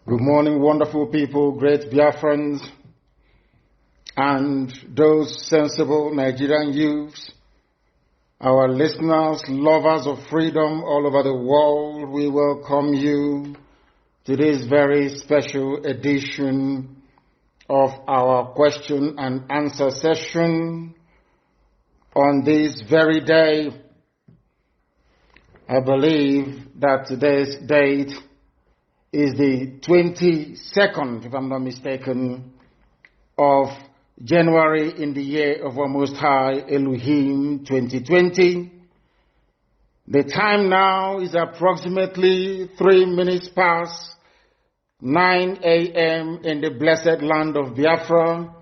Good morning, wonderful people, great Biafrans, and those sensible Nigerian youths, our listeners, lovers of freedom all over the world. We welcome you to this very special edition of our question and answer session on this very day. I believe that today's date is the 22nd, if I'm not mistaken, of January in the year of our Most High Elohim 2020. The time now is approximately 3 minutes past 9 a.m. in the blessed land of Biafra.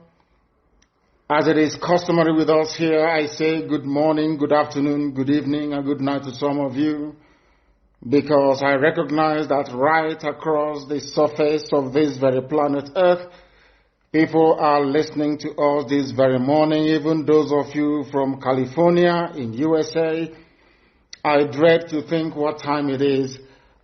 As it is customary with us here, I say good morning, good afternoon, good evening, and good night to some of you, because I recognize that right across the surface of this very planet Earth, people are listening to us this very morning, even those of you from California in USA. I dread to think what time it is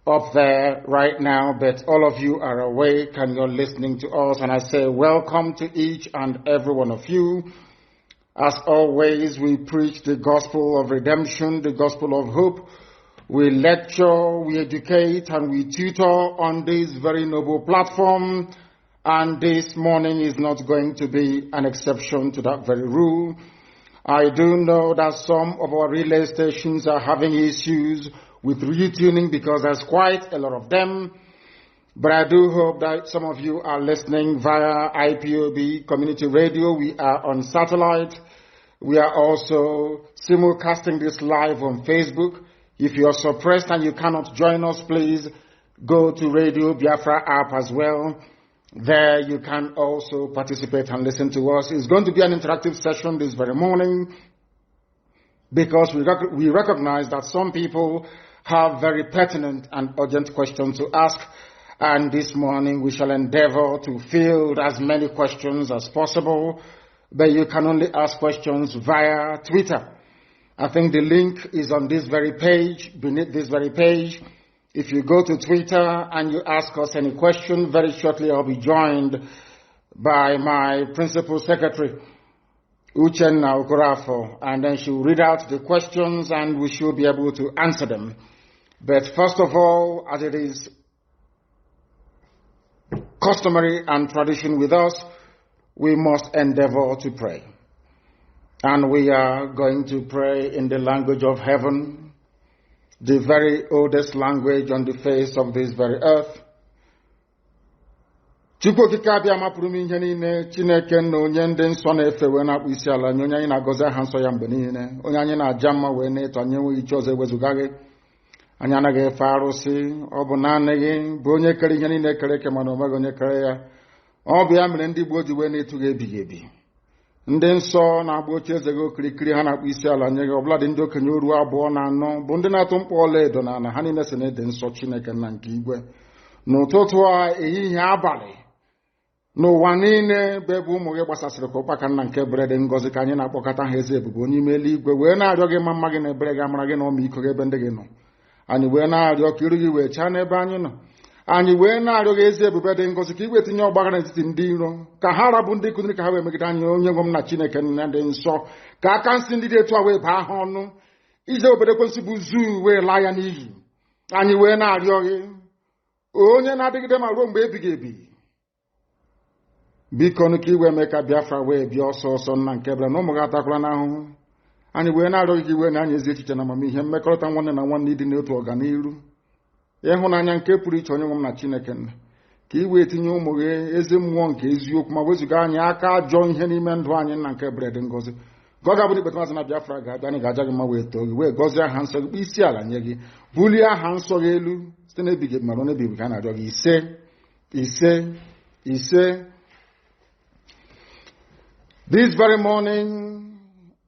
up there right now, but all of you are awake and you're listening to us, and I say welcome to each and every one of you. As always, we preach the gospel of redemption, the gospel of hope. We lecture, we educate, and we tutor on this very noble platform, and this morning is not going to be an exception to that very rule. I do know that some of our relay stations are having issues with retuning because there's quite a lot of them, but I do hope that some of you are listening via IPOB Community Radio. We are on satellite. We are also simulcasting this live on Facebook. If you are suppressed and you cannot join us, please go to Radio Biafra app as well. There you can also participate and listen to us. It's going to be an interactive session this very morning because we recognize that some people have very pertinent and urgent questions to ask. And this morning we shall endeavor to field as many questions as possible. But you can only ask questions via Twitter. I think the link is on this very page, beneath this very page. If you go to Twitter and you ask us any question, very shortly I'll be joined by my principal secretary, Uchenna Okorafo, and then she'll read out the questions and we should be able to answer them. But first of all, as it is customary and tradition with us, we must endeavor to pray. And we are going to pray in the language of heaven, the very oldest language on the face of this very earth. Chukwu okike abịa mapụrụ m ihe niile, Chineke na onye ndị nsọ na-efe wee na-akpụ isi ala nye onye anyị na-agọzi aha nsọ ya mgbe niile, onye anyị na-aja mma wee na-eto anyị enweghị iche ọzọ ewezuga gị. Anyị anaghị efe arụsị, ọ bụ naanị gị bụ onye kere ihe niile kere eke mana onweghị onye kere ya. Ọ bụ ya mere ndị Igbo ji wee na-etu gị ebighị ebi. Ndị nsọ na-agba oche eze gị okirikiri ha na-akpụ isi ala nye gị, ọbụladị ndị okenye oru 2 na 4 bụ ndị na-atụ mkpọ ọlaedo na ala, ha niile si na-ede nsọ Chineke nna nke igwe. N'ụtụtụ a, ehihie, abalị, n'ụwa niile bụ ebe ụmụ gị gbasasịrị ka ụkpaka nna nke ebere dị ngọzi ka anyị na-akpọkọta ha eze ebube onye ime eluigwe wee na-arịọ gị ma mma gị na ebere gị amara gị na ọmịiko gị ebe ndị gị nọ. Anyị wee na-arịọ ka iru gị wee chaa n'ebe anyị nọ. Anyị wee na-arịọ gị ezi ebube dị ngọzi ka i wee tinye ọgbaghara n'etiti ndị iro, ka ha rabụ ndị kụziri ka ha wee megide anyị, onye nwe m na Chineke nna dị nsọ, ka aka nsị ndị dị etu a wee baa ha ọnụ, ije obodo ekwensị bụ zuu wee laa ya n'iyi. Anyị wee na-arịọ gị, onye na-adịgide ma ruo mgbe ebighị ebi, biko nụ ka i wee mee ka Biafra wee bịa ọsọ ọsọ nna nke ebere na ụmụ gị atakwala n'ahụhụ. Anyị wee na-arịọ gị ka i wee na-anya ezi echiche na amamihe, mmekọrịta nwanne na nwanne ịdị n'otu ọganiru, ịhụnanya nke pụrụ iche onye nwe m na Chineke nna, ka i wee tinye ụmụ gị ezi mmụọ nke eziokwu ma wezuga anyị aka ajọ ihe n'ime ndụ anyị nna nke ebere dị ngọzi. Ka ọ ga-abụ ikpeta mazị na Biafra ga-abịa, anyị ga-aja gị mma wee too gị, wee gọzie aha nsọ gị, kpụ isi ala nye gị, bulie aha nsọ gị elu site n'ebighị ebi ma ruo n'ebighị ebi ka a na-arịọ gị. Ise ise ise. This very morning,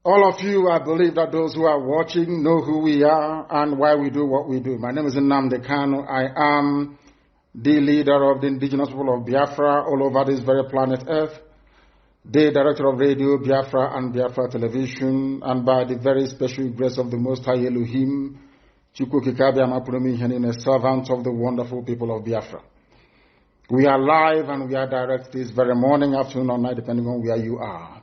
all of you, I believe that those who are watching know who we are and why we do what we do. My name is Nnamdi Kanu. I am the leader of the indigenous people of Biafra all over this very planet Earth, the director of Radio Biafra and Biafra Television, and by the very special grace of the Most High Elohim, Chukwu Kikabia Mapuromi Henine, servant of the wonderful people of Biafra. We are live and we are direct this very morning, afternoon, or night, depending on where you are.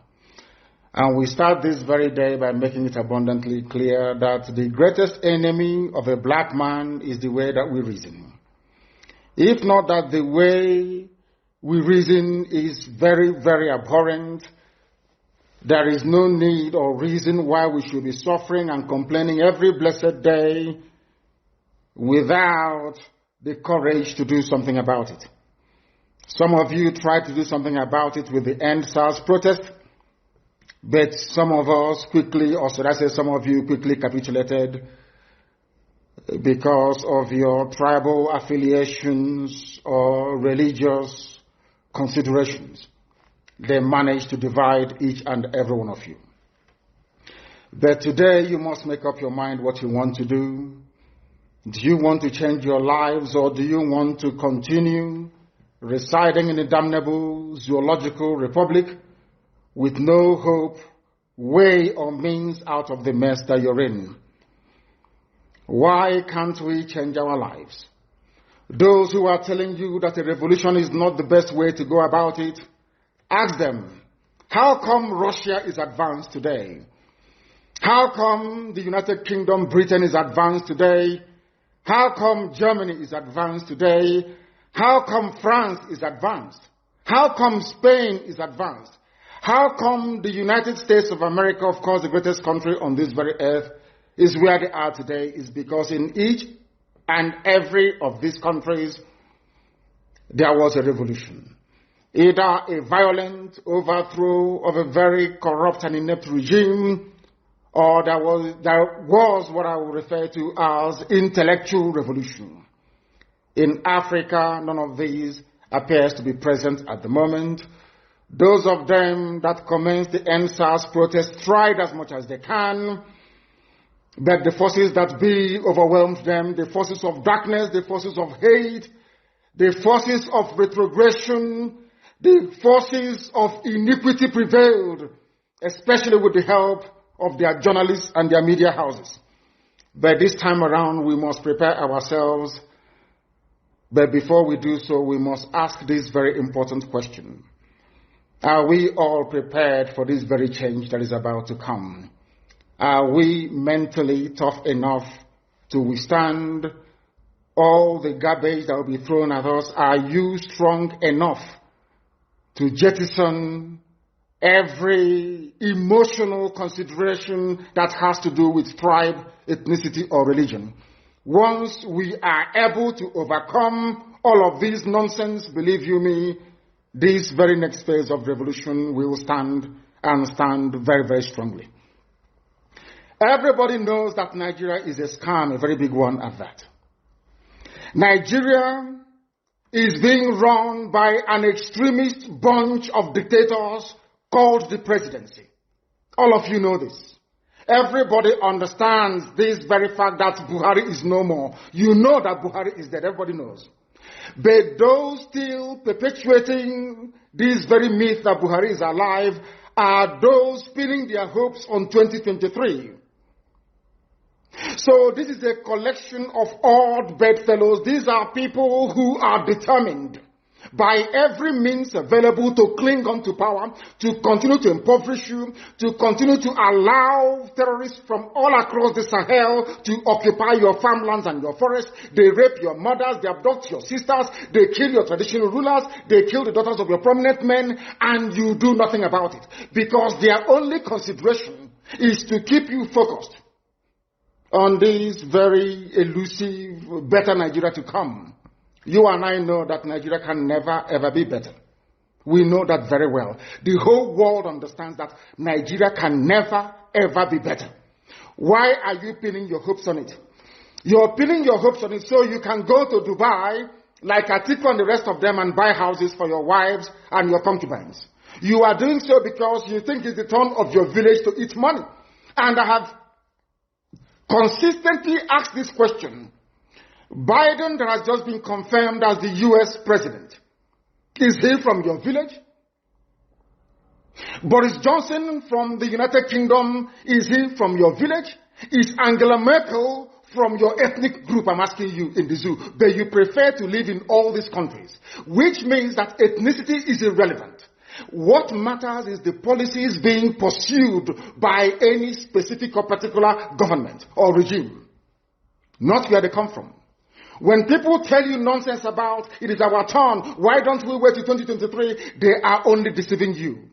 And we start this very day by making it abundantly clear that the greatest enemy of a black man is the way that we reason. If not that the way we reason is very, very abhorrent, there is no need or reason why we should be suffering and complaining every blessed day without the courage to do something about it. Some of you tried to do something about it with the End SARS protest, but some of us quickly, or should I say some of you quickly capitulated because of your tribal affiliations or religious considerations. They managed to divide each and every one of you. But today you must make up your mind what you want to do. Do you want to change your lives, or do you want to continue residing in a damnable zoological republic with no hope, way, or means out of the mess that you're in? Why can't we change our lives? Those who are telling you that a revolution is not the best way to go about it, ask them, how come Russia is advanced today? How come the United Kingdom, Britain is advanced today? How come Germany is advanced today? How come France is advanced? How come Spain is advanced? How come the United States of America, of course the greatest country on this very earth, is where they are today? Is because in each and every of these countries there was a revolution. Either a violent overthrow of a very corrupt and inept regime, or there was what I would refer to as intellectual revolution. In Africa, none of these appears to be present at the moment. Those of them that commenced the End SARS protest tried as much as they can, but the forces that be overwhelmed them, the forces of darkness, the forces of hate, the forces of retrogression, the forces of iniquity prevailed, especially with the help of their journalists and their media houses. But this time around, we must prepare ourselves. But before we do so, we must ask this very important question. Are we all prepared for this very change that is about to come? Are we mentally tough enough to withstand all the garbage that will be thrown at us? Are you strong enough to jettison every emotional consideration that has to do with tribe, ethnicity, or religion? Once we are able to overcome all of this nonsense, believe you me, this very next phase of revolution will stand, and stand very, very strongly. Everybody knows that Nigeria is a scam, a very big one at that. Nigeria is being run by an extremist bunch of dictators called the presidency. All of you know this. Everybody understands this very fact that Buhari is no more. You know that Buhari is dead. Everybody knows. But those still perpetuating this very myth that Buhari is alive are those pinning their hopes on 2023. So this is a collection of odd bedfellows. These are people who are determined by every means available to cling on to power, to continue to impoverish you, to continue to allow terrorists from all across the Sahel to occupy your farmlands and your forests. They rape your mothers, they abduct your sisters, they kill your traditional rulers, they kill the daughters of your prominent men, and you do nothing about it. Because their only consideration is to keep you focused on this very elusive, better Nigeria to come. You and I know that Nigeria can never, ever be better. We know that very well. The whole world understands that Nigeria can never, ever be better. Why are you pinning your hopes on it? You're pinning your hopes on it so you can go to Dubai, like Atiku and the rest of them, and buy houses for your wives and your concubines. You are doing so because you think it's the turn of your village to eat money. And I have consistently asked this question. Biden, that has just been confirmed as the U.S. president, is he from your village? Boris Johnson from the United Kingdom, is he from your village? Is Angela Merkel from your ethnic group, I'm asking you, in the zoo, but you prefer to live in all these countries, which means that ethnicity is irrelevant. What matters is the policies being pursued by any specific or particular government or regime, not where they come from. When people tell you nonsense about it is our turn, why don't we wait till 2023, they are only deceiving you.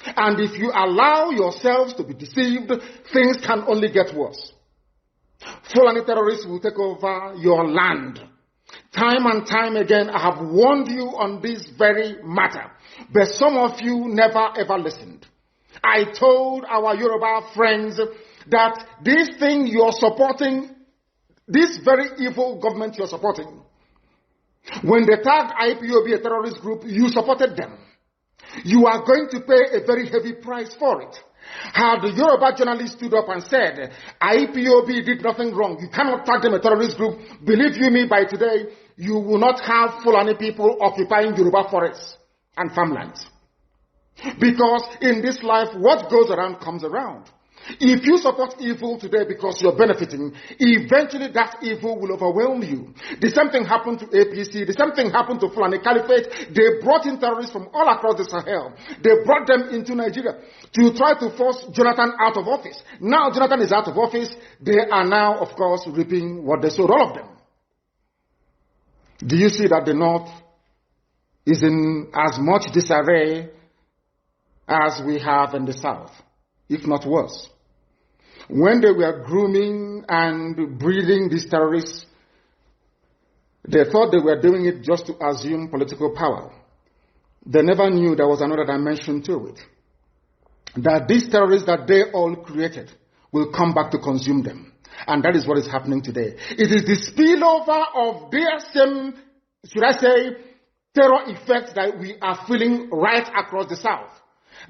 And if you allow yourselves to be deceived, things can only get worse. Fulani terrorists will take over your land. Time and time again, I have warned you on this very matter, but some of you never ever listened. I told our Yoruba friends that this thing you're supporting, this very evil government you're supporting, when they tagged IPOB a terrorist group, you supported them. You are going to pay a very heavy price for it. Had the Yoruba journalist stood up and said, IPOB did nothing wrong, you cannot tag them a terrorist group, believe you me, by today, you will not have Fulani people occupying Yoruba forests and farmlands. Because in this life, what goes around comes around. If you support evil today because you're benefiting, eventually that evil will overwhelm you. The same thing happened to APC. The same thing happened to Fulani Caliphate. They brought in terrorists from all across the Sahel. They brought them into Nigeria to try to force Jonathan out of office. Now Jonathan is out of office. They are now, of course, reaping what they sowed, all of them. Do you see that the North is in as much disarray as we have in the South, if not worse? When they were grooming and breeding these terrorists, they thought they were doing it just to assume political power. They never knew there was another dimension to it. That these terrorists that they all created will come back to consume them. And that is what is happening today. It is the spillover of their same, should I say, terror effects that we are feeling right across the South.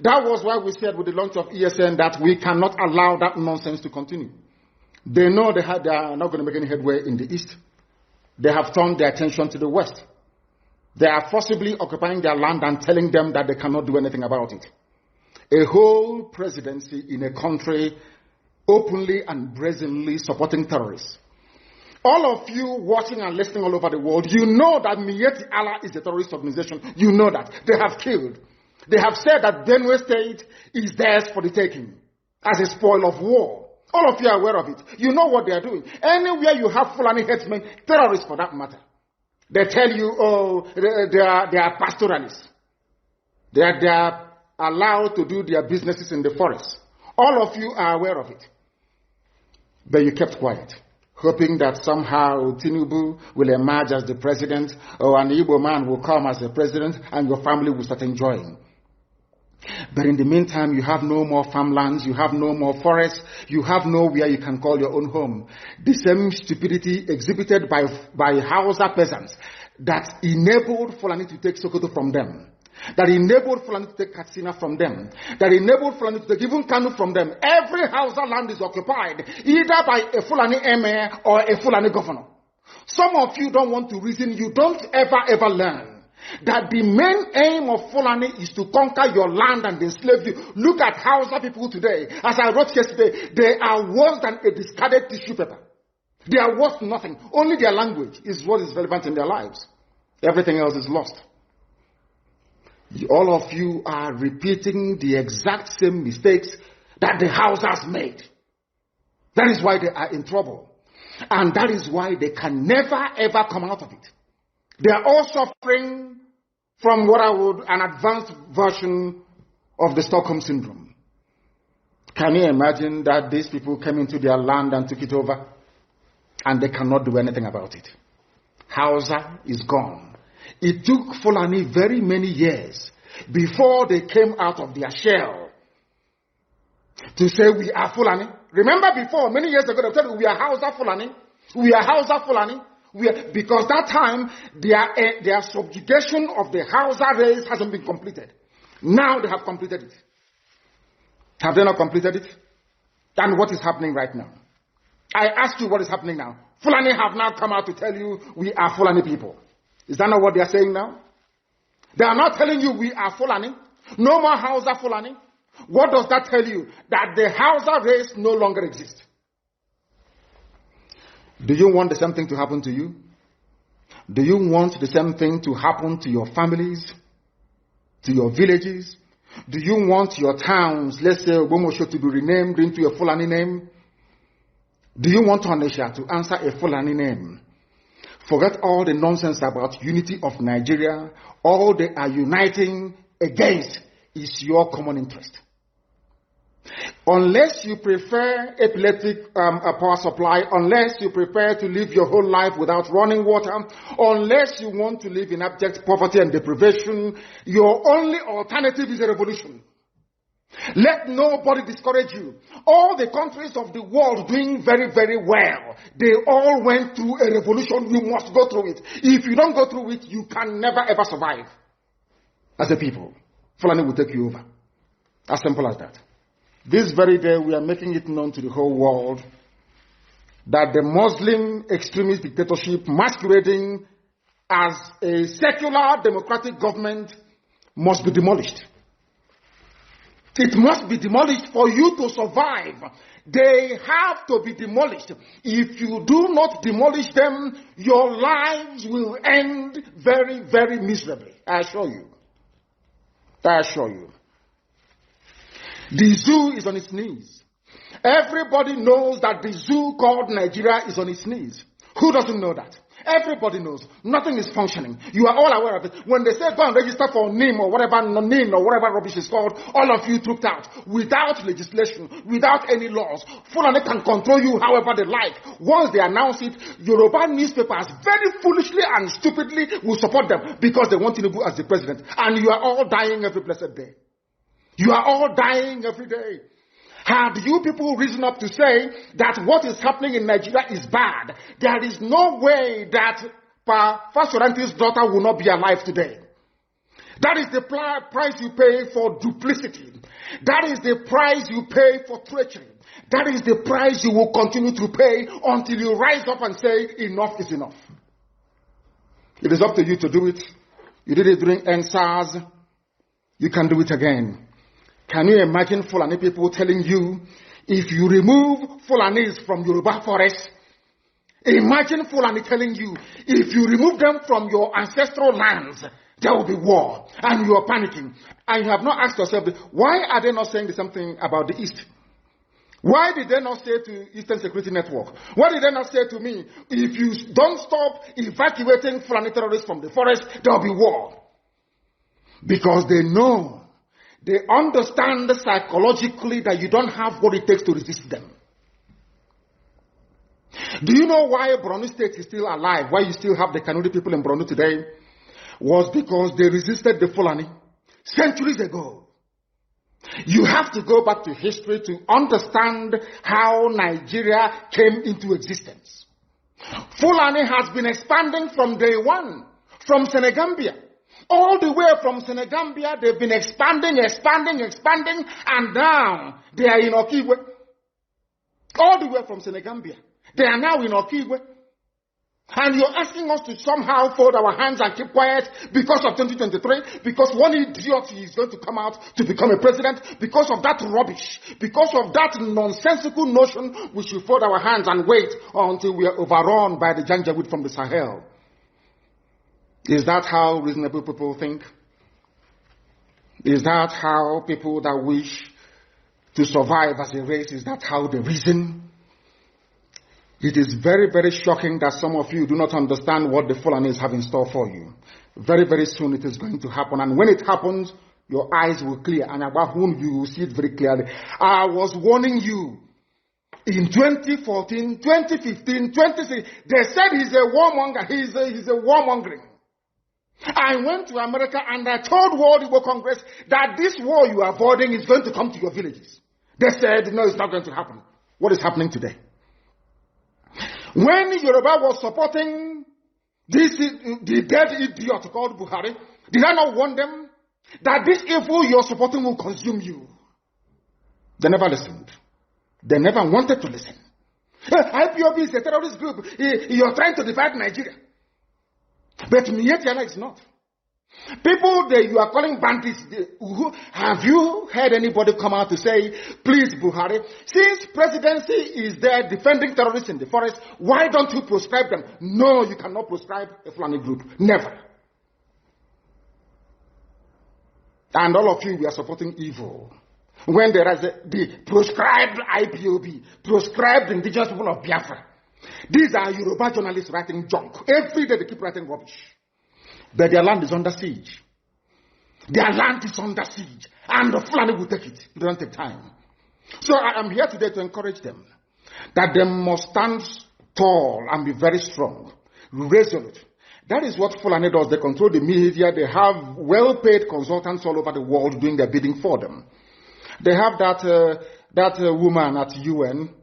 That was why we said with the launch of ESN that we cannot allow that nonsense to continue. They know they are not going to make any headway in the East. They have turned their attention to the West. They are forcibly occupying their land and telling them that they cannot do anything about it. A whole presidency in a country openly and brazenly supporting terrorists. All of you watching and listening all over the world, you know that Miyetti Allah is a terrorist organization. You know that. They have killed. They have said that Benue State is theirs for the taking as a spoil of war. All of you are aware of it. You know what they are doing. Anywhere you have Fulani headsmen, terrorists for that matter, they tell you, oh, they are pastoralists. They are allowed to do their businesses in the forest. All of you are aware of it. But you kept quiet, hoping that somehow Tinubu will emerge as the president, or an Igbo man will come as the president, and your family will start enjoying. But in the meantime, you have no more farmlands, you have no more forests, you have nowhere you can call your own home. The same stupidity exhibited by Hausa peasants that enabled Fulani to take Sokoto from them, that enabled Fulani to take Katsina from them, that enabled Fulani to take even Kanu from them. Every Hausa land is occupied either by a Fulani emir or a Fulani governor. Some of you don't want to reason, you don't ever learn that the main aim of Fulani is to conquer your land and enslave you. Look at Hausa people today. As I wrote yesterday, they are worse than a discarded tissue paper. They are worth nothing. Only their language is what is relevant in their lives. Everything else is lost. All of you are repeating the exact same mistakes that the Hausas made. That is why they are in trouble. And that is why they can never ever come out of it. They are all suffering from an advanced version of the Stockholm Syndrome. Can you imagine that these people came into their land and took it over and they cannot do anything about it? Hausa is gone. It took Fulani very many years before they came out of their shell to say we are Fulani. Remember before, many years ago, they said we are Hausa Fulani. We are Hausa Fulani. Because that time, their subjugation of the Hausa race hasn't been completed. Now they have completed it. Have they not completed it? And what is happening right now? I ask you what is happening now. Fulani have now come out to tell you we are Fulani people. Is that not what they are saying now? They are not telling you we are Fulani. No more Hausa Fulani. What does that tell you? That the Hausa race no longer exists. Do you want the same thing to happen to you? Do you want the same thing to happen to your families, to your villages? Do you want your towns, let's say Ogomosho, to be renamed into a Fulani name? Do you want Onisha to answer a Fulani name? Forget all the nonsense about unity of Nigeria. All they are uniting against is your common interest. Unless you prefer epileptic power supply, unless you prefer to live your whole life without running water, unless you want to live in abject poverty and deprivation, your only alternative is a revolution. Let nobody discourage you. All the countries of the world doing very, very well, they all went through a revolution. You must go through it. If you don't go through it, you can never ever survive as a people. Fulani will take you over. As simple as that. This very day, we are making it known to the whole world that the Muslim extremist dictatorship masquerading as a secular democratic government must be demolished. It must be demolished for you to survive. They have to be demolished. If you do not demolish them, your lives will end very, very miserably. I assure you. I assure you. The zoo is on its knees. Everybody knows that the zoo called Nigeria is on its knees. Who doesn't know that? Everybody knows. Nothing is functioning. You are all aware of it. When they say go and register for NIM or whatever, NIM or whatever rubbish is called, all of you trooped out without legislation, without any laws. Fulani can control you however they like. Once they announce it, Yoruba newspapers very foolishly and stupidly will support them because they want Tinubu as the president. And you are all dying every blessed day. You are all dying every day. Had you people risen up to say that what is happening in Nigeria is bad, there is no way that Fashoranti's daughter will not be alive today. That is the price you pay for duplicity. That is the price you pay for treachery. That is the price you will continue to pay until you rise up and say enough is enough. It is up to you to do it. You did it during NSAS. You can do it again. Can you imagine Fulani people telling you, if you remove Fulanis from Yoruba forest, imagine Fulani telling you, if you remove them from your ancestral lands, there will be war, and you are panicking. And you have not asked yourself, why are they not saying the same thing about the East? Why did they not say to Eastern Security Network? Why did they not say to me, if you don't stop evacuating Fulani terrorists from the forest, there will be war? Because they know. They understand psychologically that you don't have what it takes to resist them. Do you know why Borno State is still alive? Why you still have the Kanuri people in Borno today? Was because they resisted the Fulani centuries ago. You have to go back to history to understand how Nigeria came into existence. Fulani has been expanding from day one, from Senegambia. All the way from Senegambia, they've been expanding, and now they are in Okigwe. All the way from Senegambia. They are now in Okigwe. And you're asking us to somehow fold our hands and keep quiet because of 2023, because one idiot is going to come out to become a president, because of that rubbish, because of that nonsensical notion, we should fold our hands and wait until we are overrun by the Janjaweed from the Sahel. Is that how reasonable people think? Is that how people that wish to survive as a race, is that how they reason? It is very, very shocking that some of you do not understand what the Fulanis have in store for you. Very, very soon it is going to happen. And when it happens, your eyes will clear. And about whom you will see it very clearly. I was warning you. In 2014, 2015, 2016, they said he's a warmonger. He's a warmongering. I went to America and I told World Igbo Congress that this war you are avoiding is going to come to your villages. They said, no, it's not going to happen. What is happening today? When Yoruba was supporting the dead idiot called Buhari, did I not warn them that this evil you're supporting will consume you? They never listened. They never wanted to listen. IPOB is a terrorist group. You're trying to divide Nigeria. But Mietiala is not. People that you are calling bandits, have you heard anybody come out to say, please, Buhari, since presidency is there defending terrorists in the forest, why don't you proscribe them? No, you cannot proscribe a Fulani group. Never. And all of you, we are supporting evil. When there is the proscribed IPOB, proscribed indigenous people of Biafra. These are Yoruba journalists writing junk. Every day they keep writing rubbish. But their land is under siege. Their land is under siege. And the Fulani will take it. It doesn't take time. So I am here today to encourage them that they must stand tall and be very strong, resolute. That is what Fulani does. They control the media. They have well-paid consultants all over the world doing their bidding for them. They have that woman at UN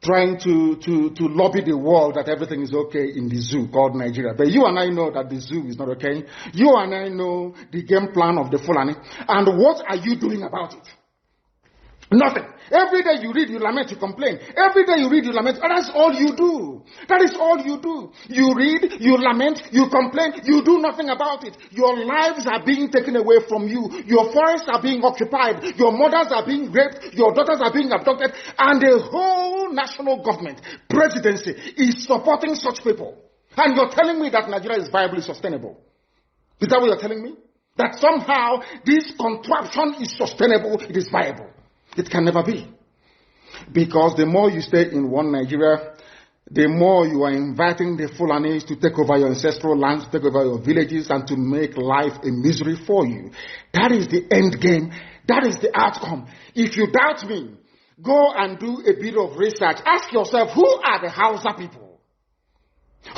trying to lobby the world that everything is okay in the zoo called Nigeria. But you and I know that the zoo is not okay. You and I know the game plan of the Fulani. And what are you doing about it? Nothing. Every day you read, you lament, you complain. Every day you read, you lament. And that's all you do. That is all you do. You read, you lament, you complain. You do nothing about it. Your lives are being taken away from you. Your forests are being occupied. Your mothers are being raped. Your daughters are being abducted. And the whole national government, presidency, is supporting such people. And you're telling me that Nigeria is viably sustainable. Is that what you're telling me? That somehow this contraption is sustainable, it is viable. It can never be. Because the more you stay in one Nigeria, the more you are inviting the Fulanis to take over your ancestral lands, to take over your villages, and to make life a misery for you. That is the end game. That is the outcome. If you doubt me, go and do a bit of research. Ask yourself, who are the Hausa people?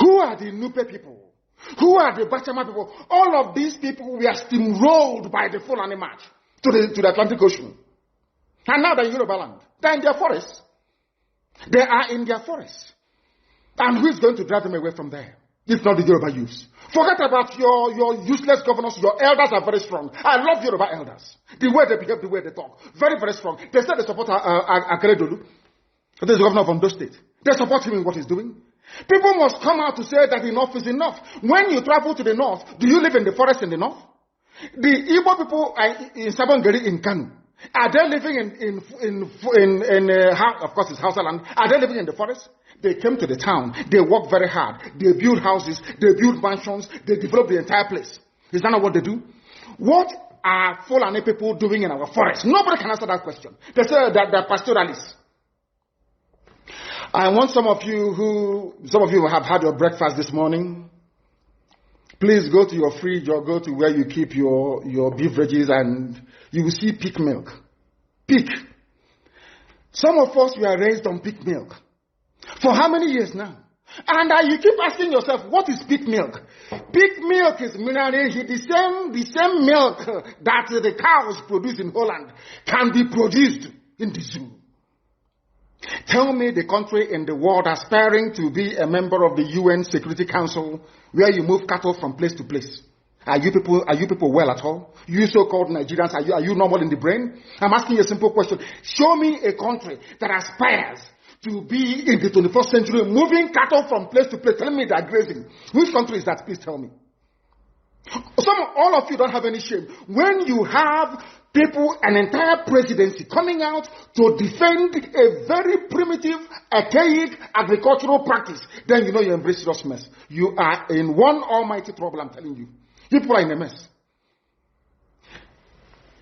Who are the Nupe people? Who are the Bachama people? All of these people were steamrolled by the Fulani march to the Atlantic Ocean. And now they're in Yoruba land. They're in their forests. They are in their forests. And who is going to drive them away from there? If not the Yoruba youths. Forget about your useless governors. Your elders are very strong. I love Yoruba elders. The way they behave, the way they talk. Very, very strong. They said they support Akere Dolu. This is the governor of Ondo State. They support him in what he's doing. People must come out to say that enough is enough. When you travel to the north, do you live in the forest in the north? The Igbo people in Sabongeri in Kanu. Are they living of course it's Hausa land, are they living in the forest? They came to the town, they work very hard, they build houses, they build mansions, they develop the entire place. Is that not what they do? What are Fulani people doing in our forest? Nobody can answer that question. They say that they're pastoralists. I want some of you who have had your breakfast this morning, please go to your fridge or go to where you keep your beverages and you will see pig milk. Pig. Some of us were raised on pig milk. For how many years now? And you keep asking yourself, what is pig milk? Pig milk is the same milk that the cows produce in Holland can be produced in the zoo. Tell me the country in the world aspiring to be a member of the UN Security Council where you move cattle from place to place. Are you people well at all? You so-called Nigerians, are you normal in the brain? I'm asking you a simple question. Show me a country that aspires to be in the 21st century moving cattle from place to place. Tell me they're grazing. Which country is that? Please tell me. All of you don't have any shame. When you have people, an entire presidency coming out to defend a very primitive, archaic agricultural practice, then you know you embrace serious mess. You are in one almighty trouble, I'm telling you. People are in a mess.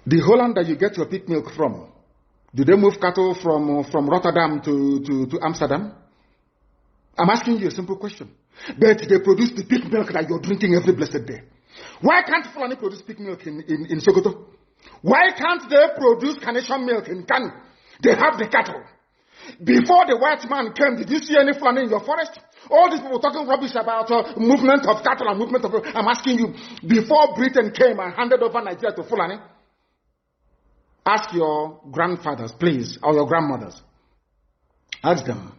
The Holland that you get your pig milk from, do they move cattle from Rotterdam to Amsterdam? I'm asking you a simple question. But they produce the pig milk that you're drinking every blessed day. Why can't Fulani produce pig milk in Sokoto? Why can't they produce carnation milk in Kanu? They have the cattle. Before the white man came, did you see any Fulani in your forest? All these people talking rubbish about movement of cattle and movement of... I'm asking you, before Britain came and handed over Nigeria to Fulani, ask your grandfathers, please, or your grandmothers. Ask them.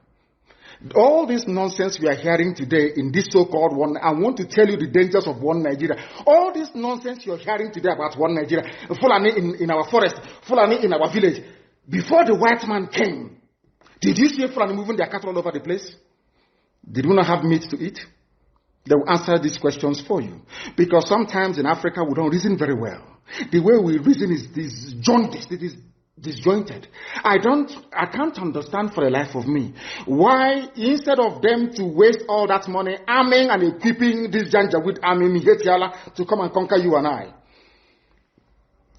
All this nonsense we are hearing today in this so-called one, I want to tell you the dangers of one Nigeria. All this nonsense you're hearing today about one Nigeria, Fulani in our forest, Fulani in our village, before the white man came, did you see Fulani moving their cattle all over the place? Did we not have meat to eat? They will answer these questions for you. Because sometimes in Africa, we don't reason very well. The way we reason is disjointed. It is disjointed. I can't understand for the life of me why, instead of them to waste all that money arming and equipping this Janjaweed army Migetiala to come and conquer you and I,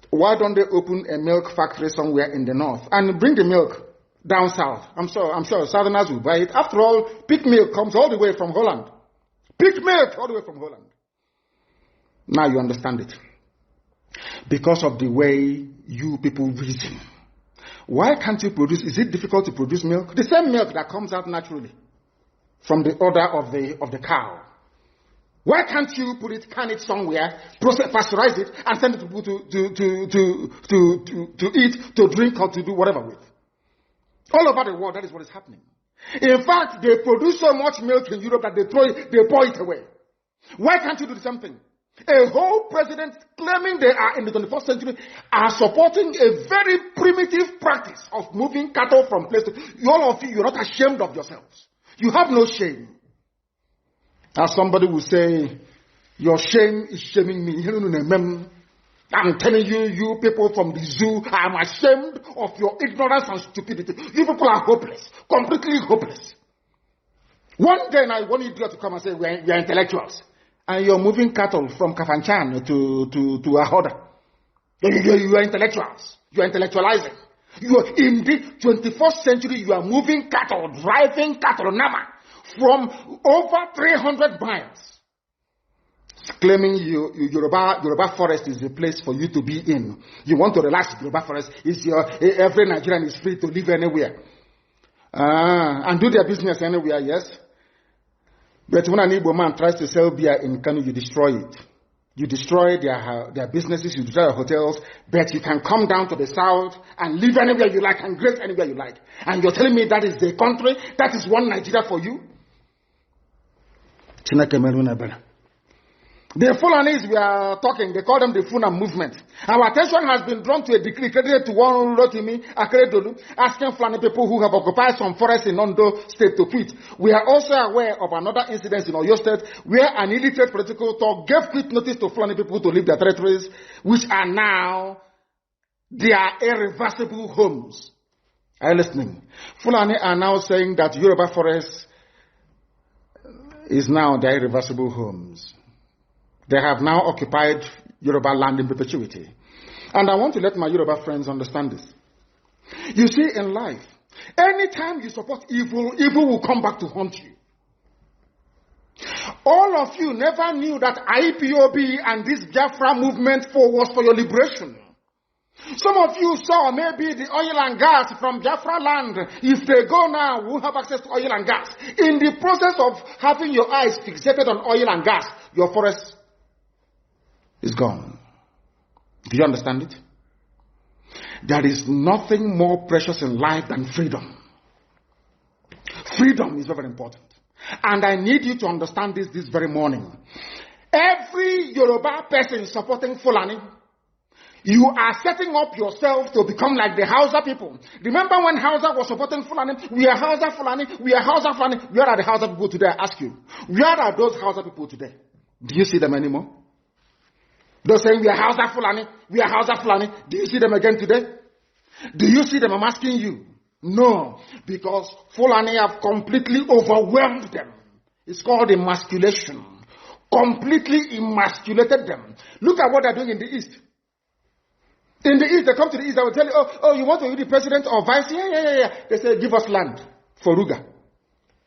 why don't they open a milk factory somewhere in the north and bring the milk down south? I'm sure Southerners will buy it. After all, pig milk comes all the way from Holland. Pig milk all the way from Holland. Now you understand it. Because of the way you people reason. Why can't you produce? Is it difficult to produce milk? The same milk that comes out naturally from the udder of the cow. Why can't you can it somewhere, pasteurize it, and send it to people to eat, to drink, or to do whatever with? All over the world, that is what is happening. In fact, they produce so much milk in Europe that they pour it away. Why can't you do the same thing? A whole president claiming they are in the 21st century are supporting a very primitive practice of moving cattle from place to place. All of you, you're not ashamed of yourselves. You have no shame. As somebody will say, your shame is shaming me. I'm telling you, you people from the zoo, I'm ashamed of your ignorance and stupidity. You people are hopeless, completely hopeless. One day I want you to come and say, we are intellectuals. And you're moving cattle from Kafanchan to Ahoda. You are intellectuals. You are intellectualizing. You are in the 21st century, you are moving cattle, driving cattle, Nama, from over 300 miles. Claiming Yoruba forest is the place for you to be in. You want to relax Yoruba forest. Every Nigerian is free to live anywhere. And do their business anywhere, yes. But when an Igbo man tries to sell beer in Kanu, you destroy it. You destroy their businesses, you destroy their hotels, but you can come down to the south and live anywhere you like and graze anywhere you like. And you're telling me that is the country, that is one Nigeria for you? The Fulanis we are talking, they call them the Funa movement. Our attention has been drawn to a decree credited to one Rotimi Akeredolu, asking Fulani people who have occupied some forests in Ondo State to quit. We are also aware of another incident in Oyo State where an illiterate political talk gave quit notice to Fulani people to leave their territories, which are now their irreversible homes. Are you listening? Fulani are now saying that Yoruba forest is now their irreversible homes. They have now occupied Yoruba land in perpetuity. And I want to let my Yoruba friends understand this. You see, in life, anytime you support evil, evil will come back to haunt you. All of you never knew that IPOB and this Biafra movement was for your liberation. Some of you saw maybe the oil and gas from Biafra land. If they go now, we won't have access to oil and gas. In the process of having your eyes fixated on oil and gas, your forest is gone. Do you understand it? There is nothing more precious in life than freedom. Freedom is very important. And I need you to understand this very morning. Every Yoruba person supporting Fulani, you are setting up yourself to become like the Hausa people. Remember when Hausa was supporting Fulani? We are Hausa Fulani. We are Hausa Fulani. Where are the Hausa people today? I ask you. Where are those Hausa people today? Do you see them anymore? They're saying we are Hausa Fulani. We are Hausa Fulani. Do you see them again today? Do you see them? I'm asking you. No. Because Fulani have completely overwhelmed them. It's called emasculation. Completely emasculated them. Look at what they're doing in the East. In the East, they come to the East, they will tell you, oh, you want to be the president or vice? Yeah. They say, give us land for Ruga.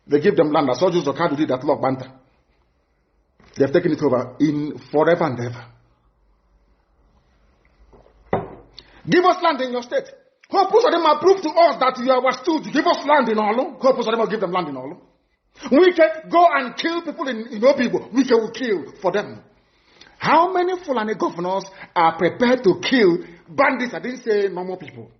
They give them land. As soldiers of Kadu did that law Banta. They've taken it over in forever and ever. Give us land in your state. Hope of them are prove to us that you are stood. Give us land in Olu. Hope of them will give them land in Olu. We can go and kill people in Obibo. We can kill for them. How many Fulani governors are prepared to kill bandits? I didn't say normal people.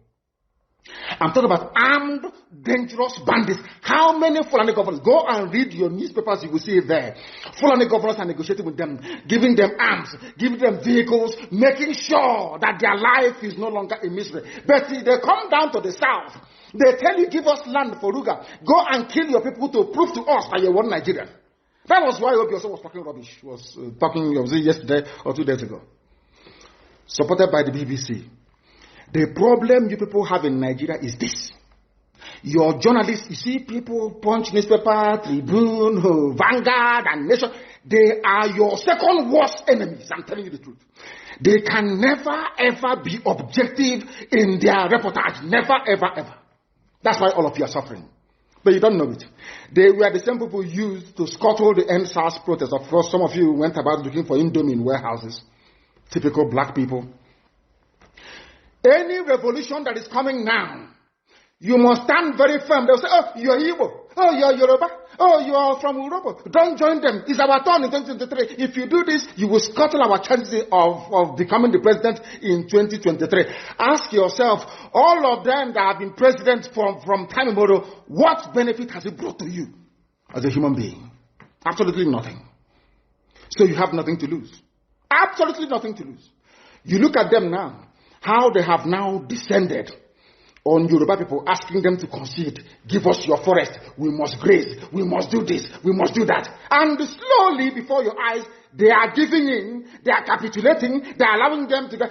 I'm talking about armed, dangerous bandits. How many Fulani governors? Go and read your newspapers, you will see it there. Fulani governors are negotiating with them, giving them arms, giving them vehicles, making sure that their life is no longer a misery. But they come down to the south. They tell you, give us land for Ruga. Go and kill your people to prove to us that you're one Nigerian. That was why Obioso was talking rubbish. Was yesterday or 2 days ago. Supported by the BBC. The problem you people have in Nigeria is this. Your journalists, you see people, Punch newspaper, Tribune, Vanguard, and Nation, they are your second worst enemies. I'm telling you the truth. They can never ever be objective in their reportage. Never ever ever. That's why all of you are suffering. But you don't know it. They were the same people used to scuttle the NSAS protest. Of course, some of you went about looking for Indomie in warehouses. Typical black people. Any revolution that is coming now, you must stand very firm. They'll say, oh, you're Igbo. Oh, you're Yoruba. Oh, you are from Europe. Don't join them. It's our turn in 2023. If you do this, you will scuttle our chances of becoming the president in 2023. Ask yourself, all of them that have been president from time immemorial, what benefit has it brought to you as a human being? Absolutely nothing. So you have nothing to lose. Absolutely nothing to lose. You look at them now, how they have now descended on Yoruba people, asking them to concede, give us your forest, we must graze, we must do this, we must do that. And slowly before your eyes, they are giving in, they are capitulating, they are allowing them to go,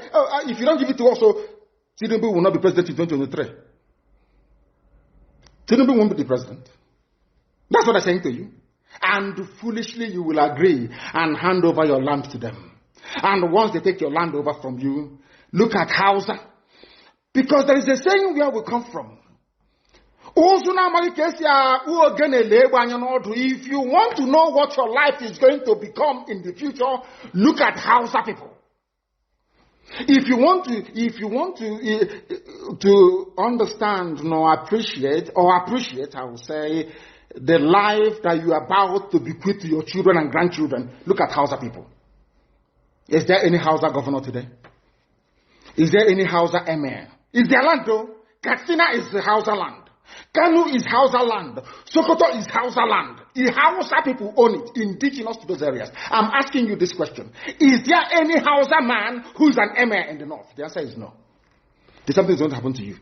if you don't give it to us, Tinubu will not be president in 2023. Tinubu won't be the president. That's what I'm saying to you. And foolishly you will agree and hand over your land to them. And once they take your land over from you, look at Hausa. Because there is a saying where we come from. If you want to know what your life is going to become in the future, look at Hausa people. If you want to understand appreciate, I will say, the life that you are about to bequeath to your children and grandchildren, look at Hausa people. Is there any Hausa governor today? Is there any Hausa emir? Is their land though? Katsina is the Hausa land. Kanu is Hausa land. Sokoto is Hausa land. The Hausa people own it, indigenous to those areas. I'm asking you this question. Is there any Hausa man who's an emir in the north? The answer is no. Something's going to happen to you.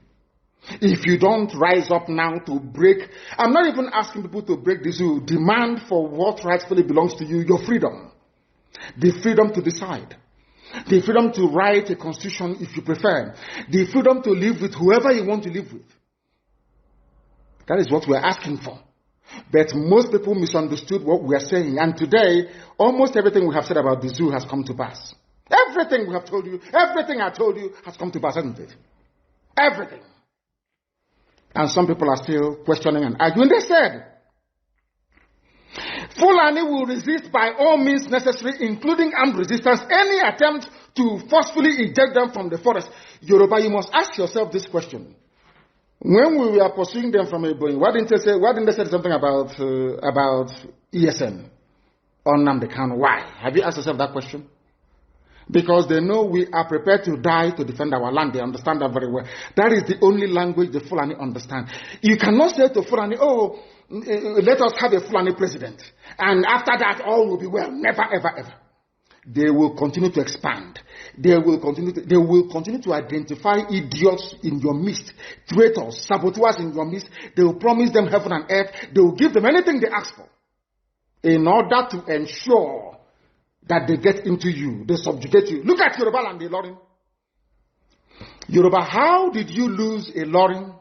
If you don't rise up now to break, I'm not even asking people to break the zoo. Demand for what rightfully belongs to you, your freedom. The freedom to decide. The freedom to write a constitution if you prefer. The freedom to live with whoever you want to live with. That is what we're asking for. But most people misunderstood what we are saying. And today, almost everything we have said about the zoo has come to pass. Everything we have told you, everything I told you has come to pass, hasn't it? Everything. And some people are still questioning and arguing. They said, Fulani will resist by all means necessary, including armed resistance, any attempt to forcefully eject them from the forest. Yoruba, you must ask yourself this question. When we were pursuing them from Ebonyi, why didn't they say something about ESN or Nnamdi Kanu? Why? Have you asked yourself that question? Because they know we are prepared to die to defend our land. They understand that very well. That is the only language the Fulani understand. You cannot say to Fulani, let us have a Fulani president. And after that, all will be well. Never, ever, ever. They will continue to expand. They will continue to identify idiots in your midst, traitors, saboteurs in your midst. They will promise them heaven and earth. They will give them anything they ask for in order to ensure that they get into you, they subjugate you. Look at Yoruba and the Ilorin. Yoruba, how did you lose a Ilorin?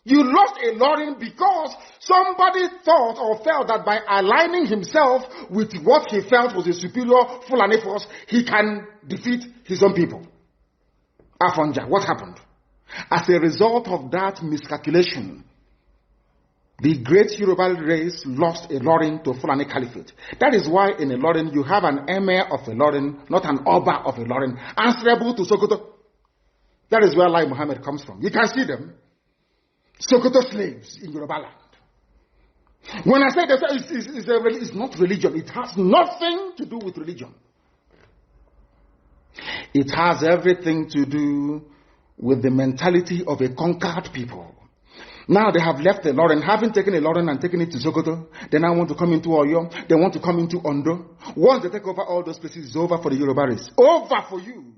You lost a Ilorin because somebody thought or felt that by aligning himself with what he felt was a superior Fulani force, he can defeat his own people. Afonja, what happened? As a result of that miscalculation, the great Yoruba race lost Ilorin to Fulani Caliphate. That is why in Ilorin you have an emir of Ilorin, not an Oba of Ilorin, answerable to Sokoto. That is where Lai Muhammad comes from. You can see them. Sokoto slaves in Yoruba land. When I say that it's not religion, it has nothing to do with religion. It has everything to do with the mentality of a conquered people. Now they have left Ilorin, having taken Ilorin and taken it to Sokoto. They now want to come into Oyo. They want to come into Ondo. Once they take over all those places, it's over for the Yoruba race. Over for you.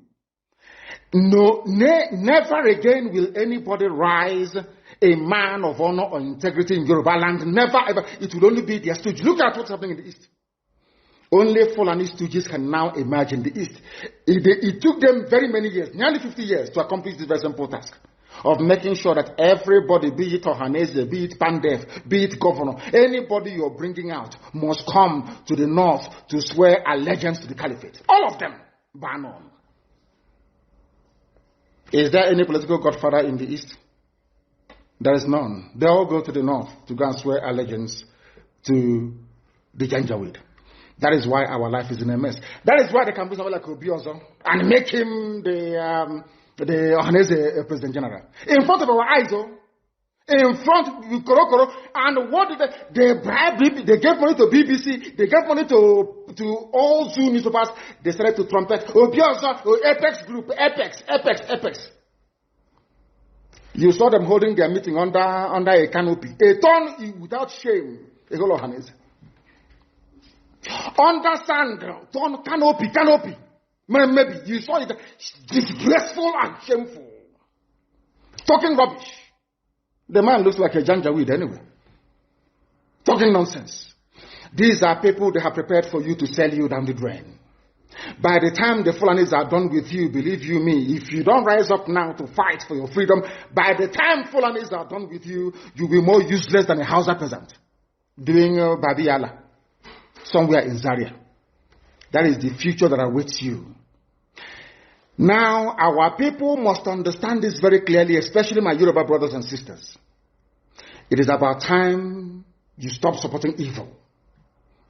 No, never again will anybody rise a man of honor or integrity in Yoruba land. Never ever. It will only be their stooge. Look at what's happening in the East. Only Fulani stooges can now emerge in the East. It took them very many years, nearly 50 years, to accomplish this very simple task of making sure that everybody, be it Ohanese, be it Pandef, be it governor, anybody you're bringing out must come to the north to swear allegiance to the caliphate. All of them, bar none. Is there any political godfather in the East? There is none. They all go to the north to go and swear allegiance to the Janjaweed. That is why our life is in a mess. That is why they can bring someone like Obiozo and make him the Ohanese President General. In front of our eyes, in front of Korokoro, and what did they bribe? They gave money to BBC, they gave money to all Zoo newspapers. They started to trumpet Obiozo, Apex Group, Apex. You saw them holding their meeting under a canopy, a ton without shame, a whole Ohanese. Under sand, ton canopy. Maybe you saw it disgraceful and shameful. Talking rubbish. The man looks like a Janjaweed anyway. Talking nonsense. These are people they have prepared for you to sell you down the drain. By the time the Fulanis are done with you, believe you me, if you don't rise up now to fight for your freedom, by the time Fulanis are done with you, you'll be more useless than a Hausa peasant doing Babiala somewhere in Zaria. That is the future that awaits you. Now, our people must understand this very clearly, especially my Yoruba brothers and sisters. It is about time you stop supporting evil.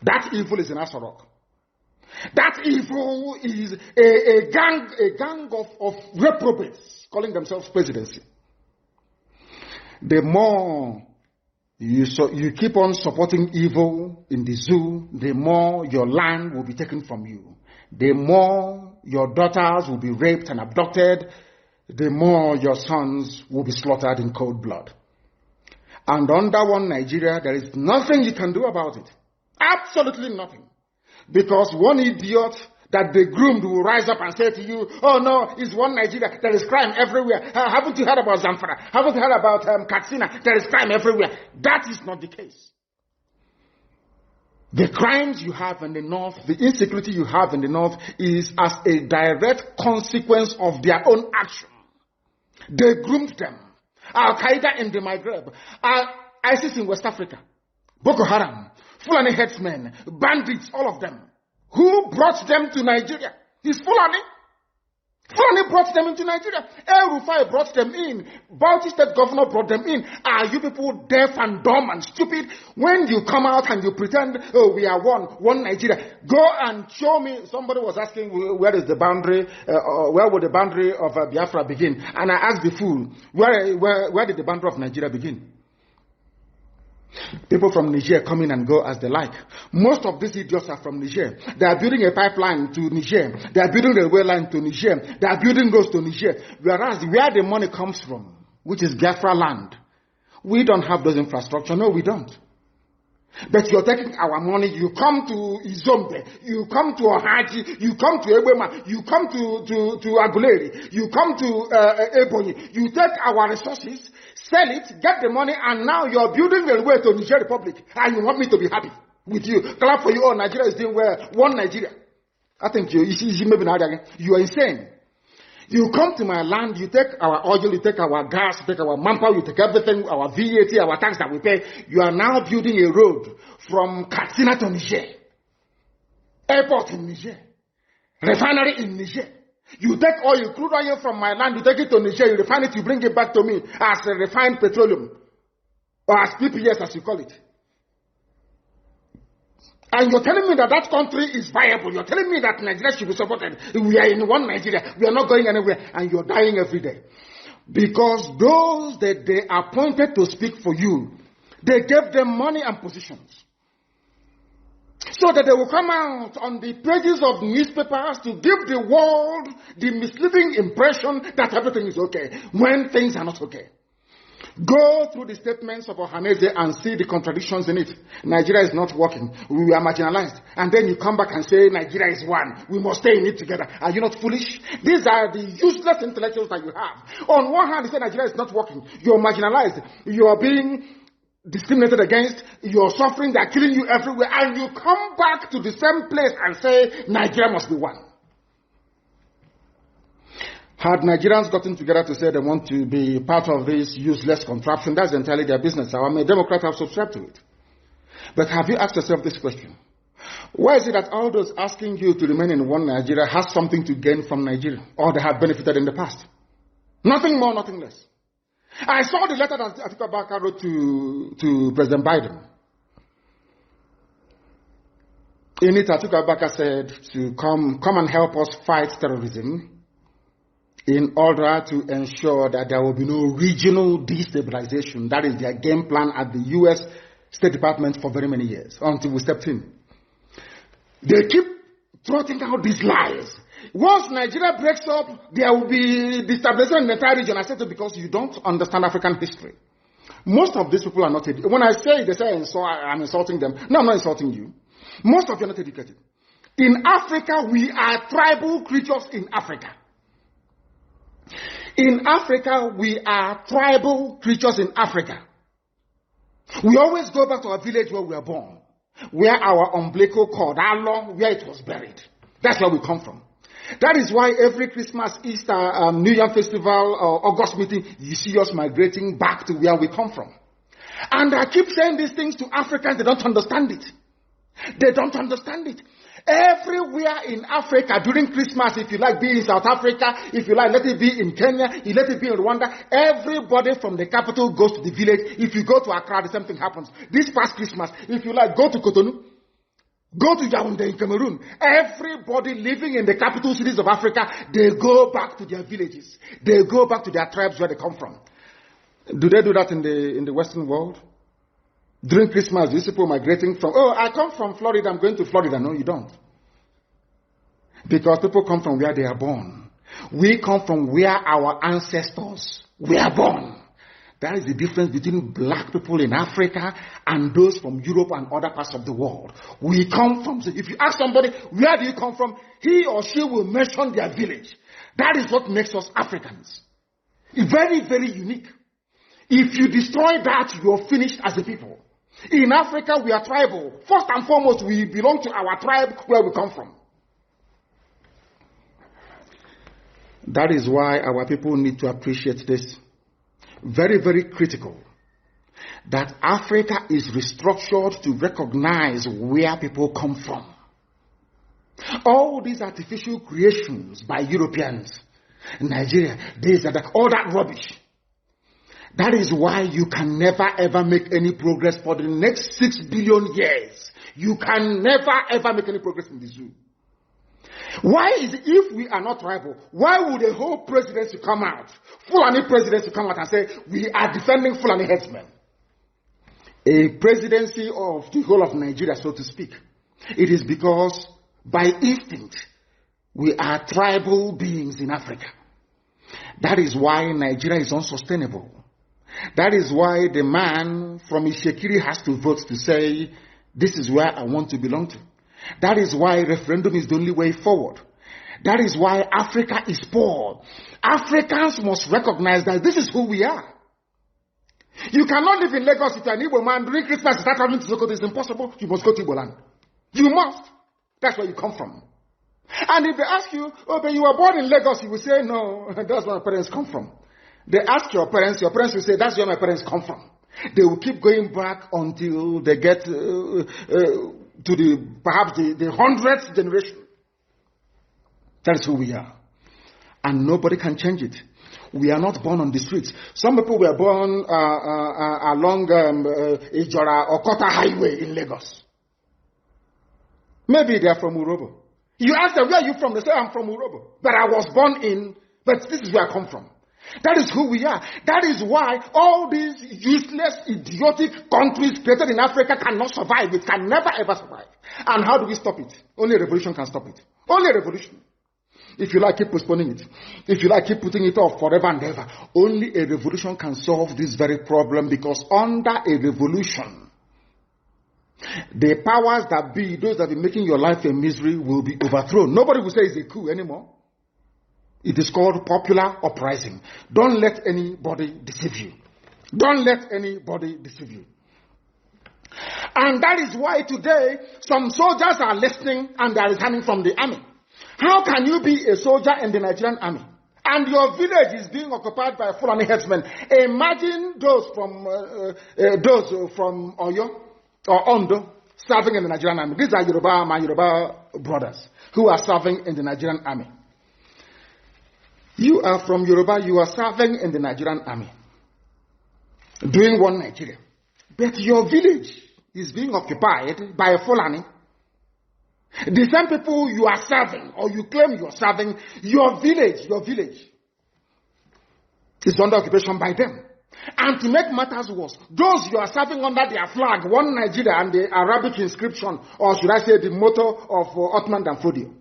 That evil is in Asorok. That evil is a gang of reprobates calling themselves presidency. The more you keep on supporting evil in the zoo, the more your land will be taken from you. The more your daughters will be raped and abducted, the more your sons will be slaughtered in cold blood. And under one Nigeria, there is nothing you can do about it. Absolutely nothing. Because one idiot that they groomed will rise up and say to you, oh no, it's one Nigeria, there is crime everywhere. Haven't you heard about Zamfara? Haven't you heard about Katsina? There is crime everywhere. That is not the case. The crimes you have in the north, the insecurity you have in the north is as a direct consequence of their own action. They groomed them. Al-Qaeda in the Maghreb, ISIS in West Africa, Boko Haram, Fulani headsmen, bandits, all of them. Who brought them to Nigeria? It's Fulani. Fulani brought them into Nigeria. El Rufai brought them in. Bauchi State Governor brought them in. Are you people deaf and dumb and stupid? When you come out and you pretend, oh, we are one Nigeria, go and show me. Somebody was asking, where is the boundary, where would the boundary of Biafra begin? And I asked the fool, where did the boundary of Nigeria begin? People from Niger come in and go as they like. Most of these idiots are from Niger. They are building a pipeline to Niger. They are building a railway line to Niger. They are building roads to Niger. Whereas where the money comes from, which is Biafra land, we don't have those infrastructure. No, we don't. But you're taking our money. You come to Izombe, you come to Ohaji, you come to Ebema, you come to Aguleri, you come to Ebonyi. You take our resources, sell it, get the money, and now you're building a way to Niger Republic. And you want me to be happy with you. Clap for you. Oh, Nigeria is doing well. One Nigeria. I think you are insane. You come to my land, you take our oil, you take our gas, you take our manpower, you take everything, our VAT, our tax that we pay. You are now building a road from Katsina to Niger. Airport in Niger. Refinery in Niger. You take oil, crude oil from my land, you take it to Niger, you refine it, you bring it back to me as a refined petroleum. Or as PPS as you call it. And you're telling me that that country is viable. You're telling me that Nigeria should be supported. We are in one Nigeria. We are not going anywhere. And you're dying every day. Because those that they appointed to speak for you, they gave them money and positions. So that they will come out on the pages of newspapers to give the world the misleading impression that everything is okay, when things are not okay. Go through the statements of Ohaneze and see the contradictions in it. Nigeria is not working. We are marginalized. And then you come back and say Nigeria is one. We must stay in it together. Are you not foolish? These are the useless intellectuals that you have. On one hand, you say Nigeria is not working. You're marginalized. You are being discriminated against, you're suffering, they're killing you everywhere, and you come back to the same place and say, Nigeria must be one. Had Nigerians gotten together to say they want to be part of this useless contraption, that's entirely their business. I'm a Democrat, I've subscribed to it. But have you asked yourself this question? Why is it that all those asking you to remain in one Nigeria has something to gain from Nigeria, or they have benefited in the past? Nothing more, nothing less. I saw the letter that Atiku Abubakar wrote to President Biden. In it, Atiku Abubakar said to come and help us fight terrorism in order to ensure that there will be no regional destabilization. That is their game plan at the U.S. State Department for very many years, until we stepped in. They keep trotting out these lies. Once Nigeria breaks up, there will be destabilization in the entire region. I said it because you don't understand African history. Most of these people are not educated. When I say they say I'm insulting them, no, I'm not insulting you. Most of you are not educated. In Africa, we are tribal creatures in Africa. In Africa, we are tribal creatures in Africa. We always go back to our village where we were born, where our umbilical cord, our law, where it was buried. That's where we come from. That is why every Christmas, Easter, New Year festival, or August meeting, you see us migrating back to where we come from. And I keep saying these things to Africans, they don't understand it. They don't understand it. Everywhere in Africa during Christmas, if you like, be in South Africa, if you like, let it be in Kenya, let it be in Rwanda, everybody from the capital goes to the village. If you go to Accra, the same thing happens. This past Christmas, if you like, go to Cotonou, go to Yaoundé in Cameroon. Everybody living in the capital cities of Africa, they go back to their villages. They go back to their tribes where they come from. Do they do that in the Western world? During Christmas, these people migrating from, oh, I come from Florida, I'm going to Florida. No, you don't. Because people come from where they are born. We come from where our ancestors were born. That is the difference between black people in Africa and those from Europe and other parts of the world. We come from, so if you ask somebody, where do you come from? He or she will mention their village. That is what makes us Africans. Very, very unique. If you destroy that, you are finished as a people. In Africa, we are tribal. First and foremost, we belong to our tribe where we come from. That is why our people need to appreciate this. Very, very critical. That Africa is restructured to recognize where people come from. All these artificial creations by Europeans, Nigeria, this and that, all that rubbish. That is why you can never ever make any progress for the next 6 billion years. You can never ever make any progress in the zoo. Why is it, if we are not tribal, why would a whole presidency come out, Fulani presidency come out and say, we are defending Fulani headsmen? A presidency of the whole of Nigeria, so to speak. It is because, by instinct, we are tribal beings in Africa. That is why Nigeria is unsustainable. That is why the man from Ishekiri has to vote to say, this is where I want to belong to. That is why referendum is the only way forward. That is why Africa is poor. Africans must recognize that this is who we are. You cannot live in Lagos if you're an Igbo man. During Christmas, you start traveling to Sokoto. It's impossible. You must go to Igbo land. You must. That's where you come from. And if they ask you, oh, but you were born in Lagos, you will say, no, that's where my parents come from. They ask your parents will say, that's where my parents come from. They will keep going back until they get to perhaps the 100th generation. That is who we are. And nobody can change it. We are not born on the streets. Some people were born along Ijora or Kota Highway in Lagos. Maybe they are from Urobo. You ask them, where are you from? They say, I'm from Urobo. But I was born in, but this is where I come from. That is who we are. That is why all these useless, idiotic countries created in Africa cannot survive. It can never ever survive. And how do we stop it? Only a revolution can stop it. Only a revolution. If you like, keep postponing it. If you like, keep putting it off forever and ever. Only a revolution can solve this very problem, because under a revolution, the powers that be, those that are making your life a misery, will be overthrown. Nobody will say it's a coup anymore. It is called popular uprising. Don't let anybody deceive you. Don't let anybody deceive you. And that is why today some soldiers are listening and they are resigning from the army. How can you be a soldier in the Nigerian army and your village is being occupied by Fulani headsmen? Imagine those from Oyo or Ondo serving in the Nigerian army. These are my Yoruba brothers who are serving in the Nigerian army. You are from Yoruba, you are serving in the Nigerian army, doing one Nigeria. But your village is being occupied by a Fulani. The same people you are serving, or you claim you are serving, your village is under occupation by them. And to make matters worse, those you are serving under their flag, one Nigeria and the Arabic inscription, or should I say the motto of Ottoman Danfodio,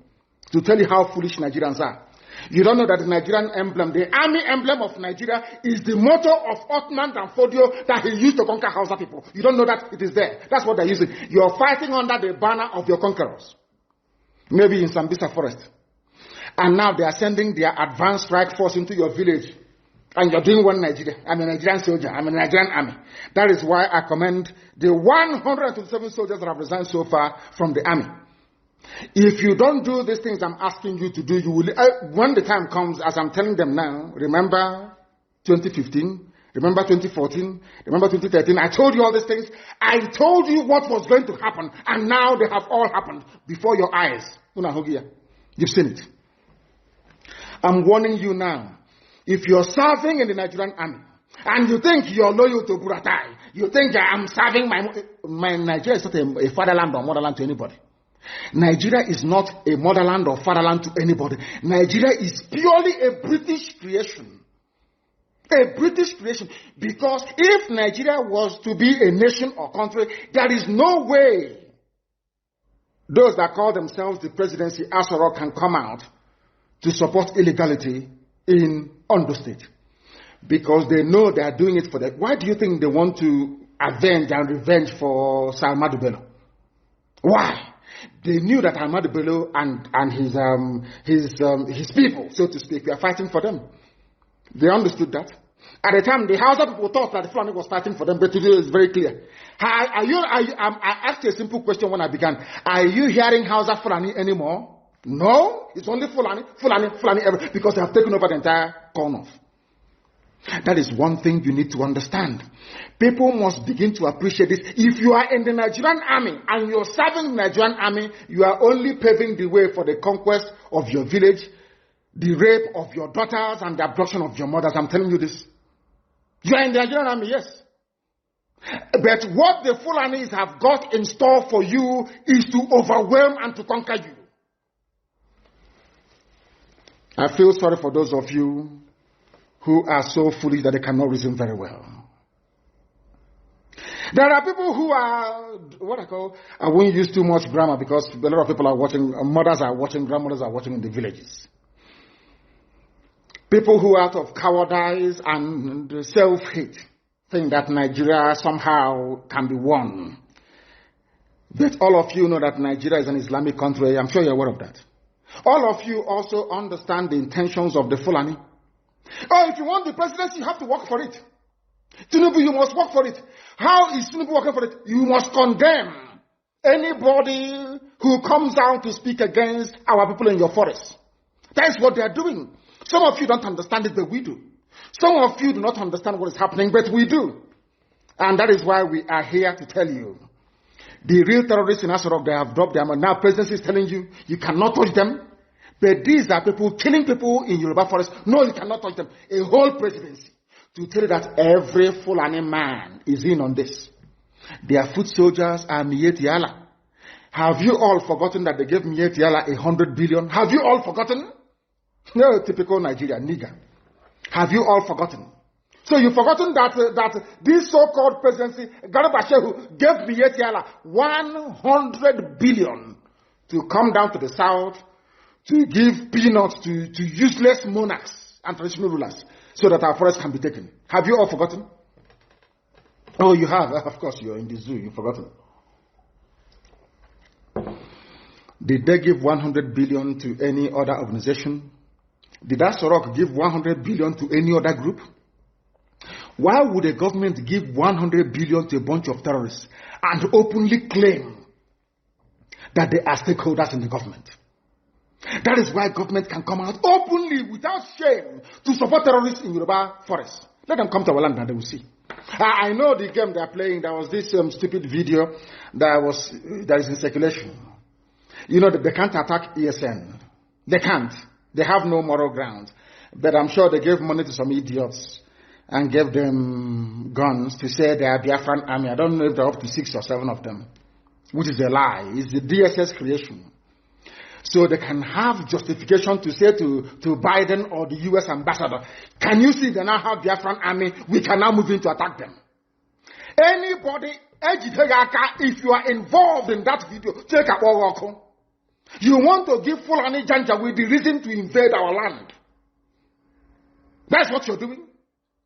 to tell you how foolish Nigerians are. You don't know that the Nigerian emblem, the army emblem of Nigeria, is the motto of Ottoman Danfodio that he used to conquer Hausa people. You don't know that it is there. That's what they're using. You're fighting under the banner of your conquerors. Maybe in Sambisa forest. And now they are sending their advanced strike force into your village. And you're doing one Nigeria. I'm a Nigerian soldier. I'm a Nigerian army. That is why I commend the 127 soldiers that have resigned so far from the army. If you don't do these things I'm asking you to do, you will, when the time comes, as I'm telling them now, remember 2015, remember 2014, remember 2013, I told you all these things. I told you what was going to happen, and now they have all happened before your eyes. You've seen it. I'm warning you now. If you're serving in the Nigerian army, and you think you're loyal to Buratai, you think I'm serving my Nigeria is not a fatherland or motherland to anybody. Nigeria is not a motherland or fatherland to anybody. Nigeria is purely a British creation. A British creation. Because if Nigeria was to be a nation or country, there is no way those that call themselves the presidency, Asoro, can come out to support illegality in Ondo State. Because they know they are doing it for them. Why do you think they want to avenge and revenge for Ahmadu Bello? Why? They knew that Ahmadu Bello and his people, so to speak, were fighting for them. They understood that. At the time, the Hausa people thought that the Fulani was fighting for them, but today it's very clear. I asked you a simple question when I began. Are you hearing Hausa Fulani anymore? No, it's only Fulani, because they have taken over the entire corner. That is one thing you need to understand. People must begin to appreciate this. If you are in the Nigerian army and you're serving the Nigerian army, you are only paving the way for the conquest of your village, the rape of your daughters, and the abduction of your mothers. I'm telling you this. You are in the Nigerian army, yes. But what the Fulanis have got in store for you is to overwhelm and to conquer you. I feel sorry for those of you who are so foolish that they cannot reason very well. There are people who are, I won't use too much grammar because a lot of people are watching, mothers are watching, grandmothers are watching in the villages. People who out of cowardice and self-hate think that Nigeria somehow can be won. But all of you know that Nigeria is an Islamic country. I'm sure you're aware of that. All of you also understand the intentions of the Fulani. Oh, if you want the presidency, you have to work for it. Tinubu, you must work for it. How is Tinubu working for it? You must condemn anybody who comes out to speak against our people in your forest. That's what they are doing. Some of you don't understand it, but we do. Some of you do not understand what is happening, but we do. And that is why we are here to tell you. The real terrorists in Asarok, they have dropped them, and now presidency is telling you, you cannot touch them. But these are people killing people in Yoruba forest. No, you cannot touch them. A whole presidency to tell you that every Fulani man is in on this. Their foot soldiers are Miyetti Allah. Have you all forgotten that they gave Miyetti Allah 100 billion? Have you all forgotten? No, typical Nigeria, nigger. Have you all forgotten? So you've forgotten that this so-called presidency, Garba Shehu, gave Miyetti Allah 100 billion to come down to the south to give peanuts to useless monarchs and traditional rulers so that our forests can be taken. Have you all forgotten? Oh, you have. Of course, you're in the zoo. You've forgotten. Did they give 100 billion to any other organization? Did Asorok give 100 billion to any other group? Why would a government give 100 billion to a bunch of terrorists and openly claim that they are stakeholders in the government? That is why government can come out openly without shame to support terrorists in Yoruba forest. Let them come to our land and they will see. I know the game they are playing. There was this stupid video that is in circulation. You know that they can't attack ESN. They can't. They have no moral ground. But I'm sure they gave money to some idiots and gave them guns to say they are Biafran army. I don't know if they're up to 6 or 7 of them, which is a lie. It's the DSS creation. So they can have justification to say to Biden or the US ambassador, can you see they now have Biafran army? We can now move in to attack them. Anybody, if you are involved in that video, take a walk. You want to give Fulani Janja with the reason to invade our land. That's what you're doing.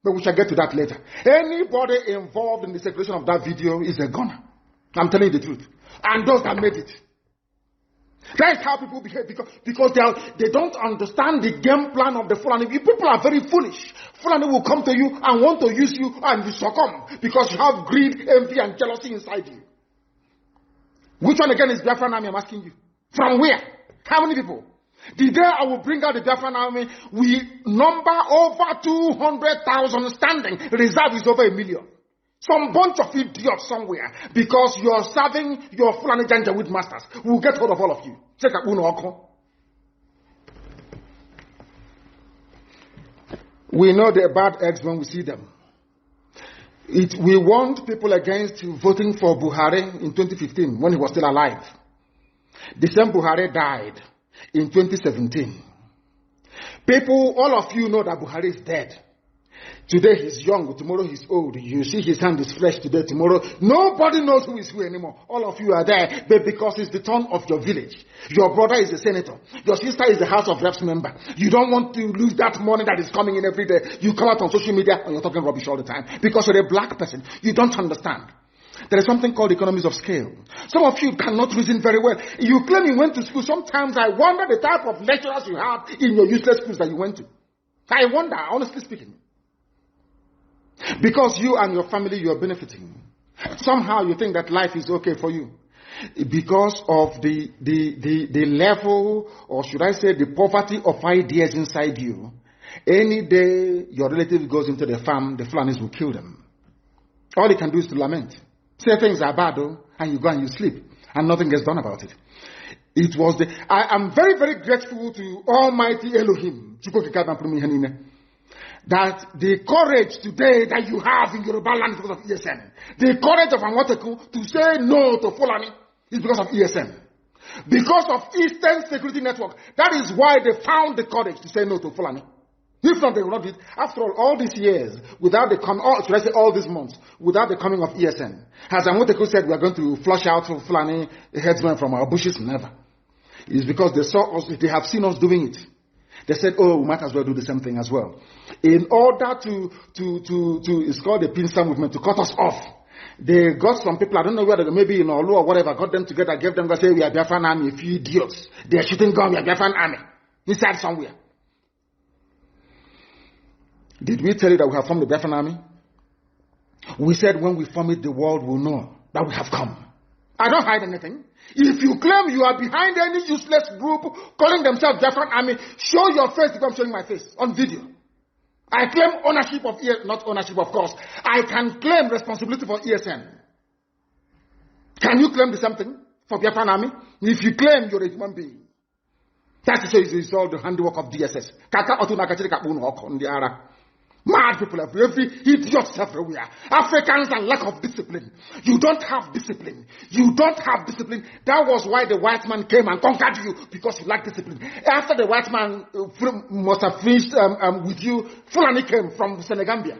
But we shall get to that later. Anybody involved in the circulation of that video is a gunner. I'm telling you the truth. And those that made it. That's how people behave because they don't understand the game plan of the Fulani. People are very foolish. Fulani will come to you and want to use you and you succumb because you have greed, envy, and jealousy inside you. Which one again is Biafran army, I'm asking you? From where? How many people? The day I will bring out the Biafran army, we number over 200,000 standing. Reserve is over 1 million. Some bunch of idiots somewhere because you are serving your Fulani Janjaweed masters. We'll get hold of all of you. We know they're bad eggs when we see them. We warned people against voting for Buhari in 2015 when he was still alive. The same Buhari died in 2017. People, all of you know that Buhari is dead. Today he's young, tomorrow he's old. You see his hand is fresh today, tomorrow. Nobody knows who is who anymore. All of you are there, but because it's the turn of your village. Your brother is a senator. Your sister is a House of Reps member. You don't want to lose that money that is coming in every day. You come out on social media and you're talking rubbish all the time. Because you're a black person. You don't understand. There is something called economies of scale. Some of you cannot reason very well. You claim you went to school. Sometimes I wonder the type of lecturers you have in your useless schools that you went to. I wonder, honestly speaking. Because you and your family, you are benefiting. Somehow you think that life is okay for you. Because of the level, or should I say the poverty of ideas inside you. Any day your relative goes into the farm, the Fulanis will kill them. All you can do is to lament. Say things are bad, though, and you go and you sleep. And nothing gets done about it. I am very, very grateful to Almighty Elohim. That the courage today that you have in Yoruba land is because of ESN. The courage of Anwoteku to say no to Fulani is because of ESN. Because of Eastern Security Network. That is why they found the courage to say no to Fulani. If not, they will not do it. After all these years, without the should I say all these months, without the coming of ESN, as Anwoteku said, we are going to flush out Fulani headsmen from our bushes. Never. It's because they saw us, they have seen us doing it. They said, oh, we might as well do the same thing as well. In order to it's called the pincer movement, to cut us off. They got some people, I don't know whether maybe in Olu or whatever, got them together, gave them, say, we are Biafran army, a few idiots. They are shooting guns, we are Biafran army. Inside somewhere. Did we tell you that we have formed the Biafran army? We said when we form it, the world will know that we have come. I don't hide anything. If you claim you are behind any useless group calling themselves Biafran army, show your face because I'm showing my face on video. I claim ownership of ESN, not ownership of course. I can claim responsibility for ESN. Can you claim the same thing for Biafran army? If you claim you're a human being, that's it's all the handiwork of DSS. Mad people every idiots everywhere. Africans and lack of discipline. You don't have discipline. You don't have discipline. That was why the white man came and conquered you, because you lack discipline. After the white man must have finished with you, Fulani came from Senegambia.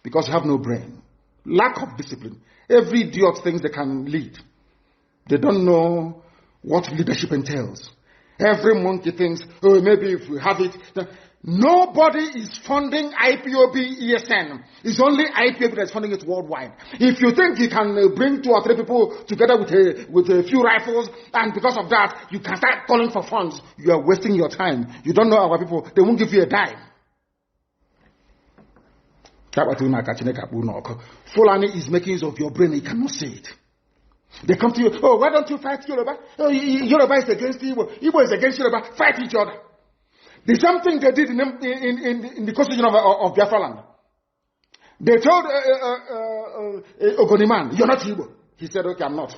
Because you have no brain. Lack of discipline. Every idiot thinks they can lead. They don't know what leadership entails. Every monkey thinks, oh, maybe if we have it. Nobody is funding IPOB ESN. It's only IPOB that's funding it worldwide. If you think you can bring 2 or 3 people together with a few rifles, and because of that, you can start calling for funds, you are wasting your time. You don't know our people. They won't give you a dime. Fulani is making use of your brain, you cannot see it. They come to you, oh, why don't you fight Yoruba? Oh, Yoruba is against Igbo. Igbo is against Yoruba. Fight each other. The same thing they did in the constitution of Biafra land. They told Ogoniman, you're not Igbo. He said, okay, I'm not.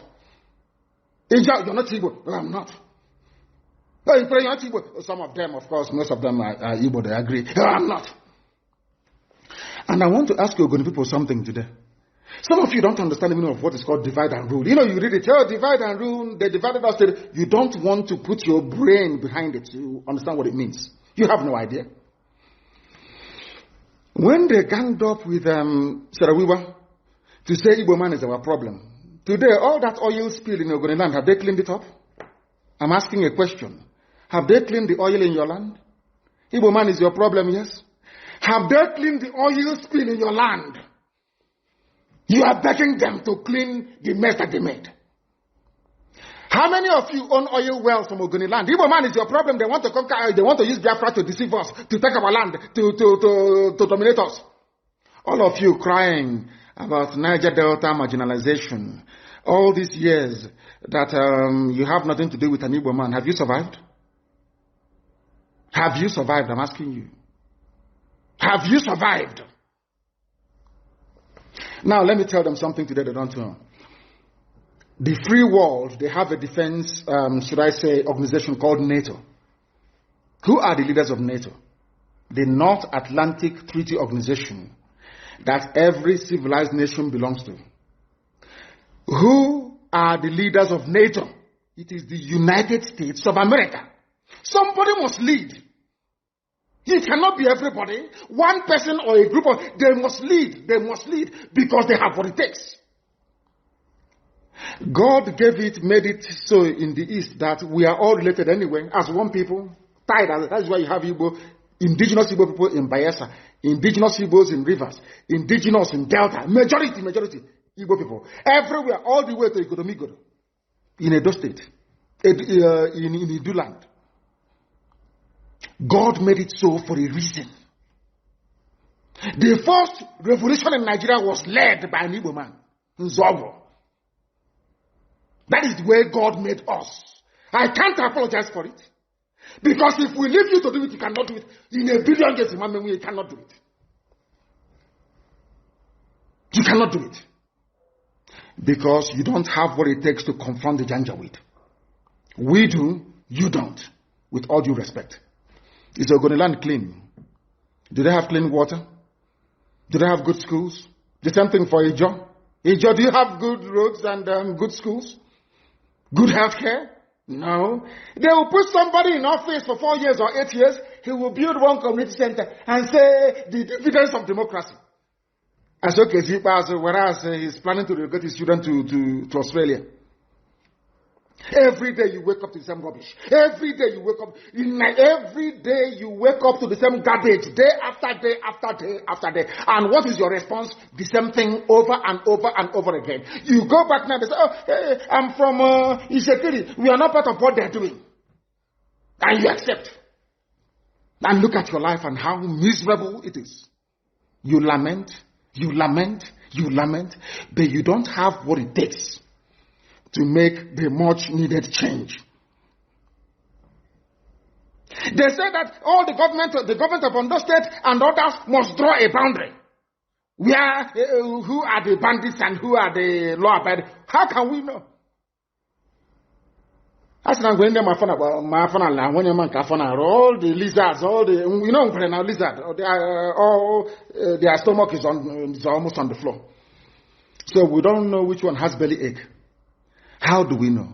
Ija, you're not Igbo. No, I'm not. Oh, you pray you're not Igbo. Some of them, of course, most of them are Igbo, they agree. No, I'm not. And I want to ask you, Ogoni people, something today. Some of you don't understand the meaning of what is called divide and rule. You know, you read it, oh, divide and rule, they divided us. You don't want to put your brain behind it to understand what it means. You have no idea. When they ganged up with Sarawiwa to say Igbo man is our problem, today all that oil spill in Ogoni land, have they cleaned it up? I'm asking a question. Have they cleaned the oil in your land? Igbo man is your problem, yes? Have they cleaned the oil spill in your land? You are begging them to clean the mess that they made. How many of you own oil wells from Ogoni land? Igbo man is your problem. They want to conquer, they want to use Biafra to deceive us, to take our land, to dominate us. All of you crying about Niger Delta marginalization, all these years that you have nothing to do with an Igbo man. Have you survived? Have you survived? I'm asking you. Have you survived? Now, let me tell them something today they don't know. The free world, they have a defense, should I say, organization called NATO. Who are the leaders of NATO? The North Atlantic Treaty Organization that every civilized nation belongs to. Who are the leaders of NATO? It is the United States of America. Somebody must lead. It cannot be everybody. One person or a group of, they must lead. They must lead because they have what it takes. God gave it, made it so in the East that we are all related anyway, as one people, tied. That's why you have Igbo, indigenous Igbo people in Bayelsa, indigenous Igbos in Rivers, indigenous in Delta, majority Igbo people. Everywhere, all the way to Igodomigodo, in Edo State, in Idu land. God made it so for a reason. The first revolution in Nigeria was led by an Igbo man, Nzobo. That is the way God made us. I can't apologize for it. Because if we leave you to do it, you cannot do it. In a billion years, you cannot do it. You cannot do it. Because you don't have what it takes to confront the Janjaweed. We do, you don't. With all due respect. Is Ogoni land clean? Do they have clean water? Do they have good schools? The same thing for Ijo. Ijo, do you have good roads and good schools? Good health care? No. They will put somebody in office for 4 years or 8 years. He will build one community center and say the dividends of democracy. As okay, whereas he's planning to relocate his children to Australia. Every day you wake up to the same rubbish. Every day you wake up. Every day you wake up to the same garbage. Day after day after day after day. And what is your response? The same thing over and over and over again. You go back now and say, oh, hey, I'm from Ishekiri. We are not part of what they're doing. And you accept. And look at your life and how miserable it is. You lament, but you don't have what it takes to make the much needed change. They say that all the government of Ondo State and others must draw a boundary. Where, who are the bandits and who are the law abiding? How can we know? That's not going to all the lizards, all the, you know, lizard, their stomach is almost on the floor. So we don't know which one has belly ache. How do we know?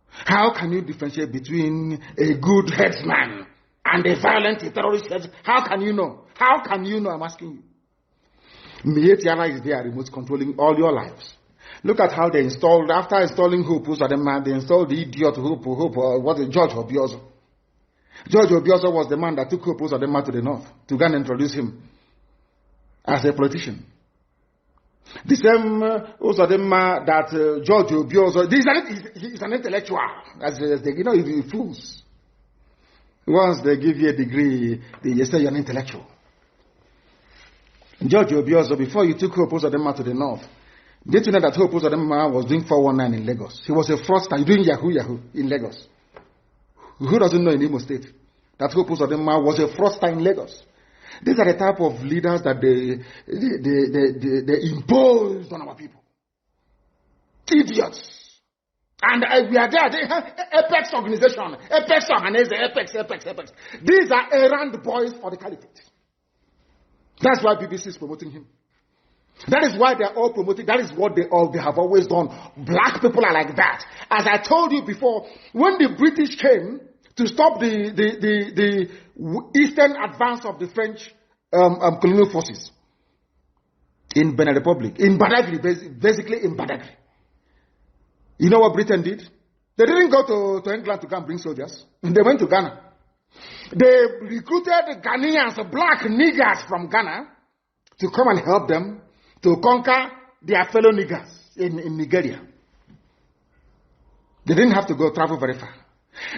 How can you differentiate between a good headsman and a violent terrorist headsman? How can you know? How can you know? I'm asking you. Mietiala is there, remote controlling all your lives. Look at how they installed, after installing Hope, they installed the idiot Hope, George Obiozo. George Obiozo was the man that took Hope to the north to go and introduce him as a politician. The same that George Obiozo, he's an intellectual, as they, you know, he fools. Once they give you a degree, they say you're an intellectual. George Obiozo, before you took Hope Uzodinma to the north, did you know that Hope Uzodinma was doing 419 in Lagos? He was a fraudster doing Yahoo in Lagos. Who doesn't know in Imo State that Hope Uzodinma was a fraudster in Lagos? These are the type of leaders that they imposed on our people. Idiots. And we are there, the Apex organization, Apex. These are errand boys for the caliphate. That's why BBC is promoting him. That is why they are all promoting. That is what they have always done. Black people are like that. As I told you before, when the British came to stop the eastern advance of the French colonial forces in Benin Republic, in Badagry, basically in Badagry. You know what Britain did? They didn't go to England to come bring soldiers. They went to Ghana. They recruited Ghanaians, black niggers from Ghana, to come and help them to conquer their fellow niggers in Nigeria. They didn't have to go travel very far.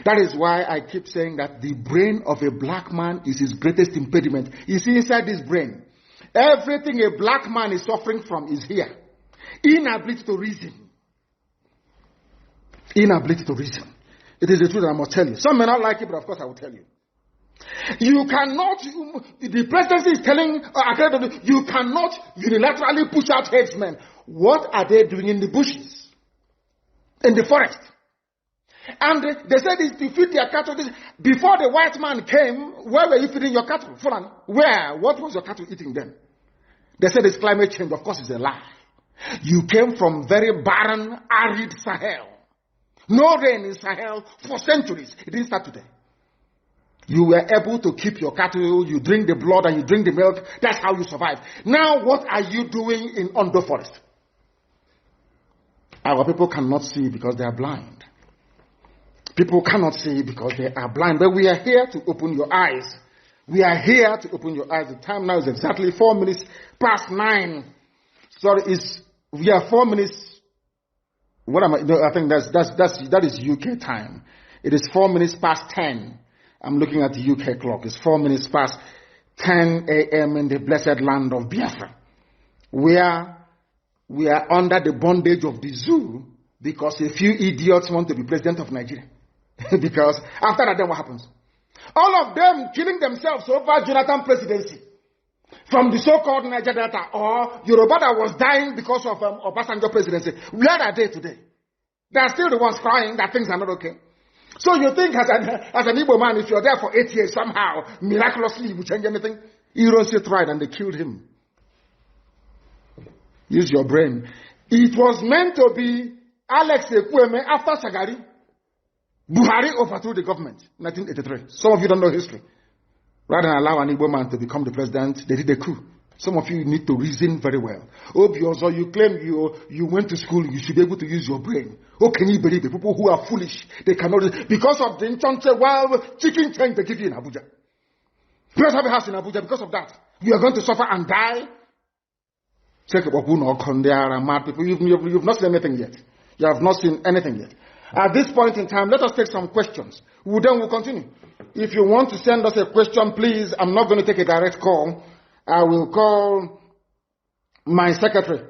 That is why I keep saying that the brain of a black man is his greatest impediment. You see, inside this brain, everything a black man is suffering from is here. Inability to reason. Inability to reason. It is the truth I must tell you. Some may not like it, but of course I will tell you. You cannot, the presidency is telling, you cannot unilaterally push out headsmen. What are they doing in the bushes? In the forest? And they said it's to feed their cattle. Before the white man came, where were you feeding your cattle? Fulani? Where? What was your cattle eating then? They said it's climate change. Of course it's a lie. You came from very barren, arid Sahel. No rain in Sahel for centuries. It didn't start today. You were able to keep your cattle, you drink the blood and you drink the milk. That's how you survive. Now what are you doing in Ondo Forest? Our people cannot see because they are blind. People cannot see because they are blind. But we are here to open your eyes. We are here to open your eyes. The time now is exactly 4 minutes past 9. Sorry, we are 4 minutes. What am I? No, I think that is UK time. It is 4 minutes past 10. I'm looking at the UK clock. It's 4 minutes past 10 a.m. in the blessed land of Biafra, where we are under the bondage of the zoo because a few idiots want to be president of Nigeria. Because after that, then what happens? All of them killing themselves over Jonathan presidency. From the so-called Niger Delta or Yoruba that was dying because of Obasanjo presidency. Where are they today? They are still the ones crying that things are not okay. So you think as an Igbo man, if you're there for 8 years, somehow, miraculously, you will change anything? Ironsi tried and they killed him. Use your brain. It was meant to be Alex Ekwueme after Shagari. Buhari overthrew the government in 1983. Some of you don't know history. Rather than allow an Igbo man to become the president, they did a coup. Some of you need to reason very well. Obviously, you claim you went to school, you should be able to use your brain. How can you believe it? People who are foolish, they cannot, because of the chicken change they give you in Abuja. You don't have a house in Abuja because of that. You are going to suffer and die. Check there are mad people. You've not seen anything yet. You have not seen anything yet. At this point in time, let us take some questions. Then we'll continue. If you want to send us a question, please, I'm not going to take a direct call. I will call my secretary,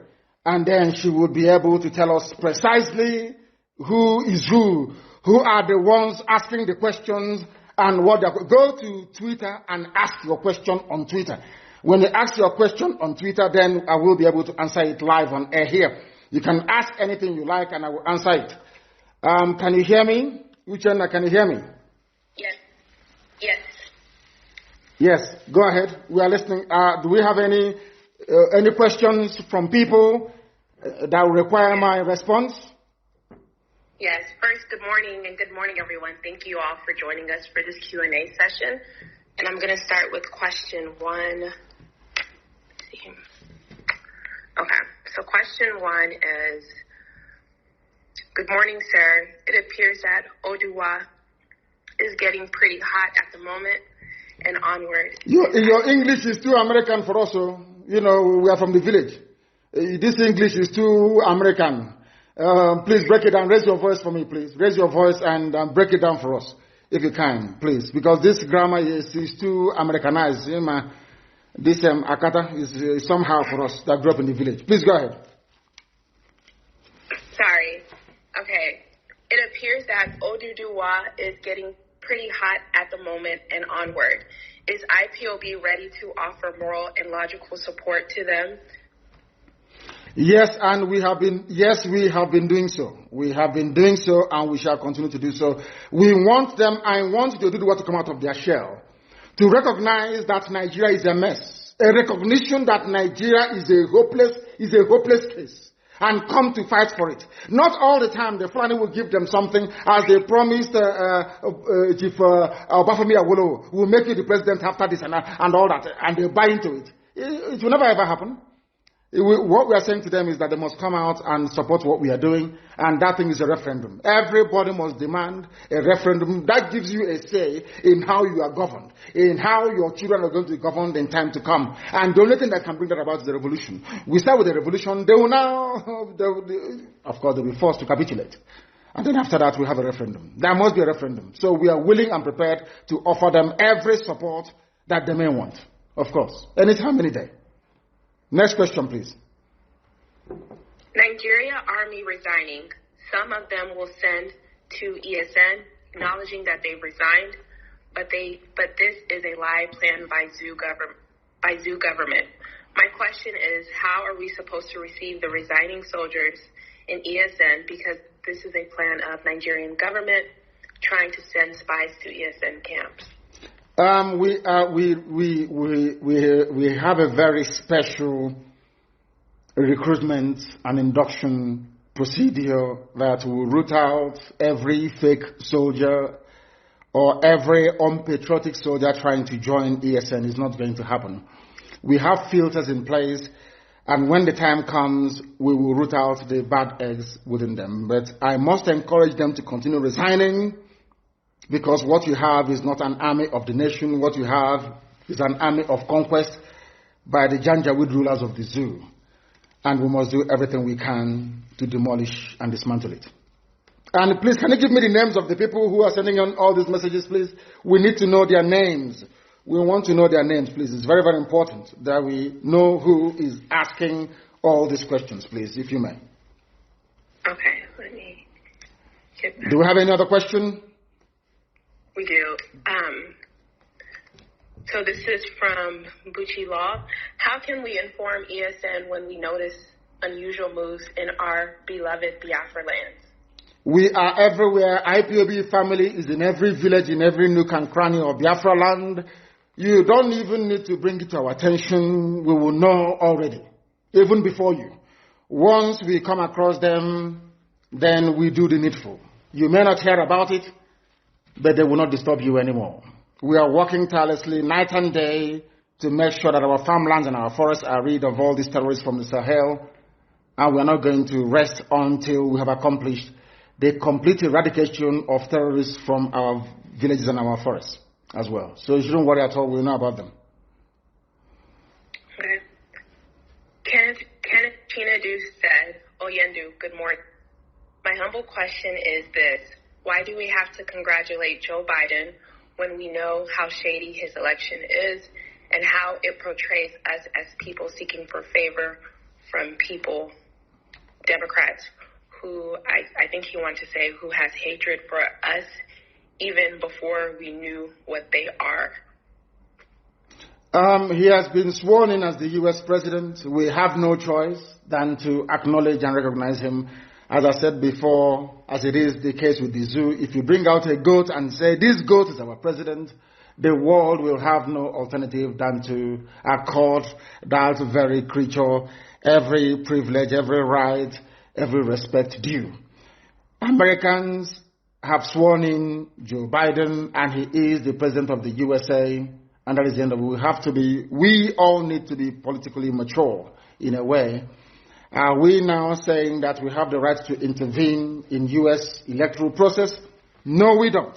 and then she will be able to tell us precisely who is who are the ones asking the questions, and what they're going to. Go to Twitter and ask your question on Twitter. When you ask your question on Twitter, then I will be able to answer it live on air here. You can ask anything you like, and I will answer it. Can you hear me? Uchenna, can you hear me? Yes. Yes. Yes, go ahead. We are listening. Do we have any questions from people that will require my response? Yes. First, good morning, and good morning, everyone. Thank you all for joining us for this Q&A session. And I'm going to start with question 1. Let's see. Okay. So question 1 is, good morning, sir. It appears that Oduwa is getting pretty hot at the moment and onward. Your English is too American for us. So, we are from the village. This English is too American. Please break it down. Raise your voice for me, please. Raise your voice and break it down for us, if you can, please. Because this grammar is too Americanized. This Akata is somehow for us that grew up in the village. Please go ahead. Sorry. Okay. It appears that Oduduwa is getting pretty hot at the moment and onward. Is IPOB ready to offer moral and logical support to them? Yes, and we have been doing so. We have been doing so, and we shall continue to do so. We want them, I want to do what to come out of their shell, to recognize that Nigeria is a mess, a recognition that Nigeria is a hopeless case, and come to fight for it. Not all the time the Fulani will give them something, as they promised Chief Obafemi Awolowo will make you the president after this and all that, and they buy into it. It will never ever happen. What we are saying to them is that they must come out and support what we are doing, and that thing is a referendum. Everybody must demand a referendum. That gives you a say in how you are governed, in how your children are going to be governed in time to come. And the only thing that can bring that about is the revolution. We start with the revolution, they will now, of course, they'll be forced to capitulate. And then after that, we have a referendum. There must be a referendum. So we are willing and prepared to offer them every support that they may want, of course, anytime, any day. Next question, please. Nigeria Army resigning. Some of them will send to ESN, acknowledging that they've resigned, but this is a lie planned by zoo government. My question is, how are we supposed to receive the resigning soldiers in ESN, because this is a plan of Nigerian government trying to send spies to ESN camps? We have a very special recruitment and induction procedure that will root out every fake soldier or every unpatriotic soldier trying to join ESN. Is not going to happen. We have filters in place, and when the time comes, we will root out the bad eggs within them. But I must encourage them to continue resigning, because what you have is not an army of the nation. What you have is an army of conquest by the Janjaweed rulers of the zoo. And we must do everything we can to demolish and dismantle it. And please, can you give me the names of the people who are sending on all these messages, please? We need to know their names. We want to know their names, please. It's very, very important that we know who is asking all these questions, please, if you may. Okay, let me get that. Do we have any other question? We do. So this is from Bucci Law. How can we inform ESN when we notice unusual moves in our beloved Biafra lands? We are everywhere. IPOB family is in every village, in every nook and cranny of Biafra land. You don't even need to bring it to our attention. We will know already, even before you. Once we come across them, then we do the needful. You may not hear about it, but they will not disturb you anymore. We are working tirelessly night and day to make sure that our farmlands and our forests are rid of all these terrorists from the Sahel, and we are not going to rest until we have accomplished the complete eradication of terrorists from our villages and our forests as well. So you shouldn't worry at all. We know about them. Okay. Kenneth Chinadu said, Oyendu, good morning. My humble question is this. Why do we have to congratulate Joe Biden when we know how shady his election is and how it portrays us as people seeking for favor from people, Democrats, who I think he wanted to say who has hatred for us even before we knew what they are? He has been sworn in as the U.S. president. We have no choice than to acknowledge and recognize him. As I said before, as it is the case with the zoo, if you bring out a goat and say, this goat is our president, the world will have no alternative than to accord that very creature every privilege, every right, every respect due. Americans have sworn in Joe Biden, and he is the president of the USA, and that is the end of it. We all need to be politically mature in a way. Are we now saying that we have the right to intervene in U.S. electoral process? No, we don't.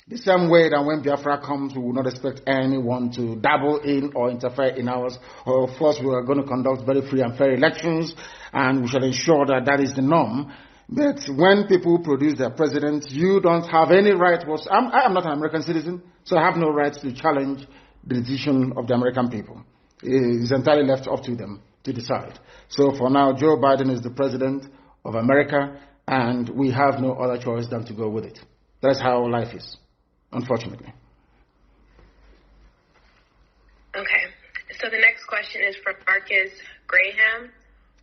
The same way that when Biafra comes, we will not expect anyone to dabble in or interfere in ours. Of course, we are going to conduct very free and fair elections, and we shall ensure that that is the norm. But when people produce their president, you don't have any right. I am not an American citizen, so I have no right to challenge the decision of the American people. It's entirely left up to them to decide. So for now, Joe Biden is the president of America, and we have no other choice than to go with it. That's how life is, unfortunately. Okay. So the next question is from Marcus Graham.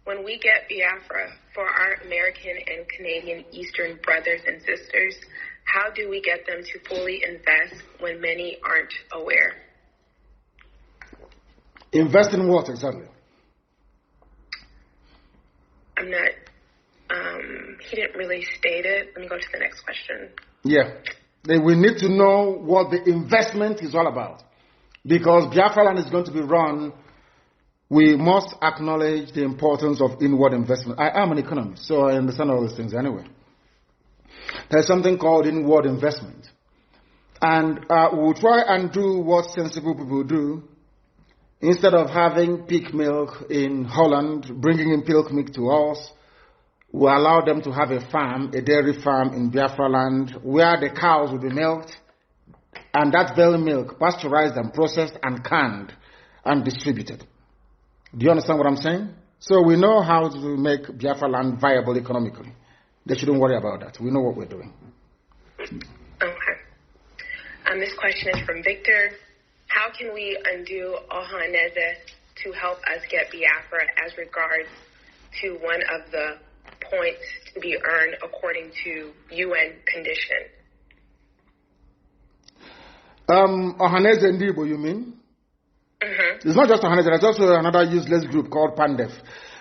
When we get Biafra for our American and Canadian Eastern brothers and sisters, how do we get them to fully invest when many aren't aware? Invest in what exactly? I'm not, he didn't really state it. Let me go to the next question. Yeah. We need to know what the investment is all about. Because Biafra land is going to be run, we must acknowledge the importance of inward investment. I am an economist, so I understand all these things anyway. There's something called inward investment. And we'll try and do what sensible people do. Instead of having pig milk in Holland, bringing in pig milk to us, we allow them to have a farm, a dairy farm in Biafra land, where the cows will be milked, and that very milk pasteurized and processed and canned and distributed. Do you understand what I'm saying? So we know how to make Biafra land viable economically. They shouldn't worry about that. We know what we're doing. Okay. This question is from Victor. How can we undo Ohaneze to help us get Biafra as regards to one of the points to be earned according to UN condition? Ohaneze Ndibo, you mean? Mm-hmm. It's not just Ohaneze, there's also another useless group called Pandef.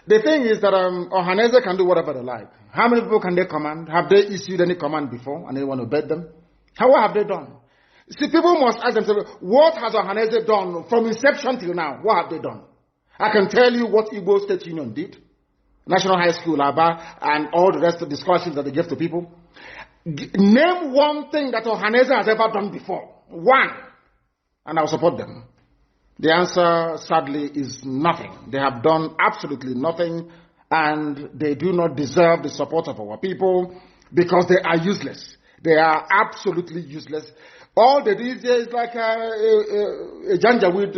The thing is that Ohaneze can do whatever they like. How many people can they command? Have they issued any command before and they want to bet them? What have they done? See, people must ask themselves, what has Ohaneze done from inception till now? What have they done? I can tell you what Igbo State Union did. National High School, Aba, and all the rest of the scholarships that they give to people. Name one thing that Ohaneze has ever done before. One. And I'll support them. The answer, sadly, is nothing. They have done absolutely nothing, and they do not deserve the support of our people because they are useless. They are absolutely useless. All they do is like a Janjaweed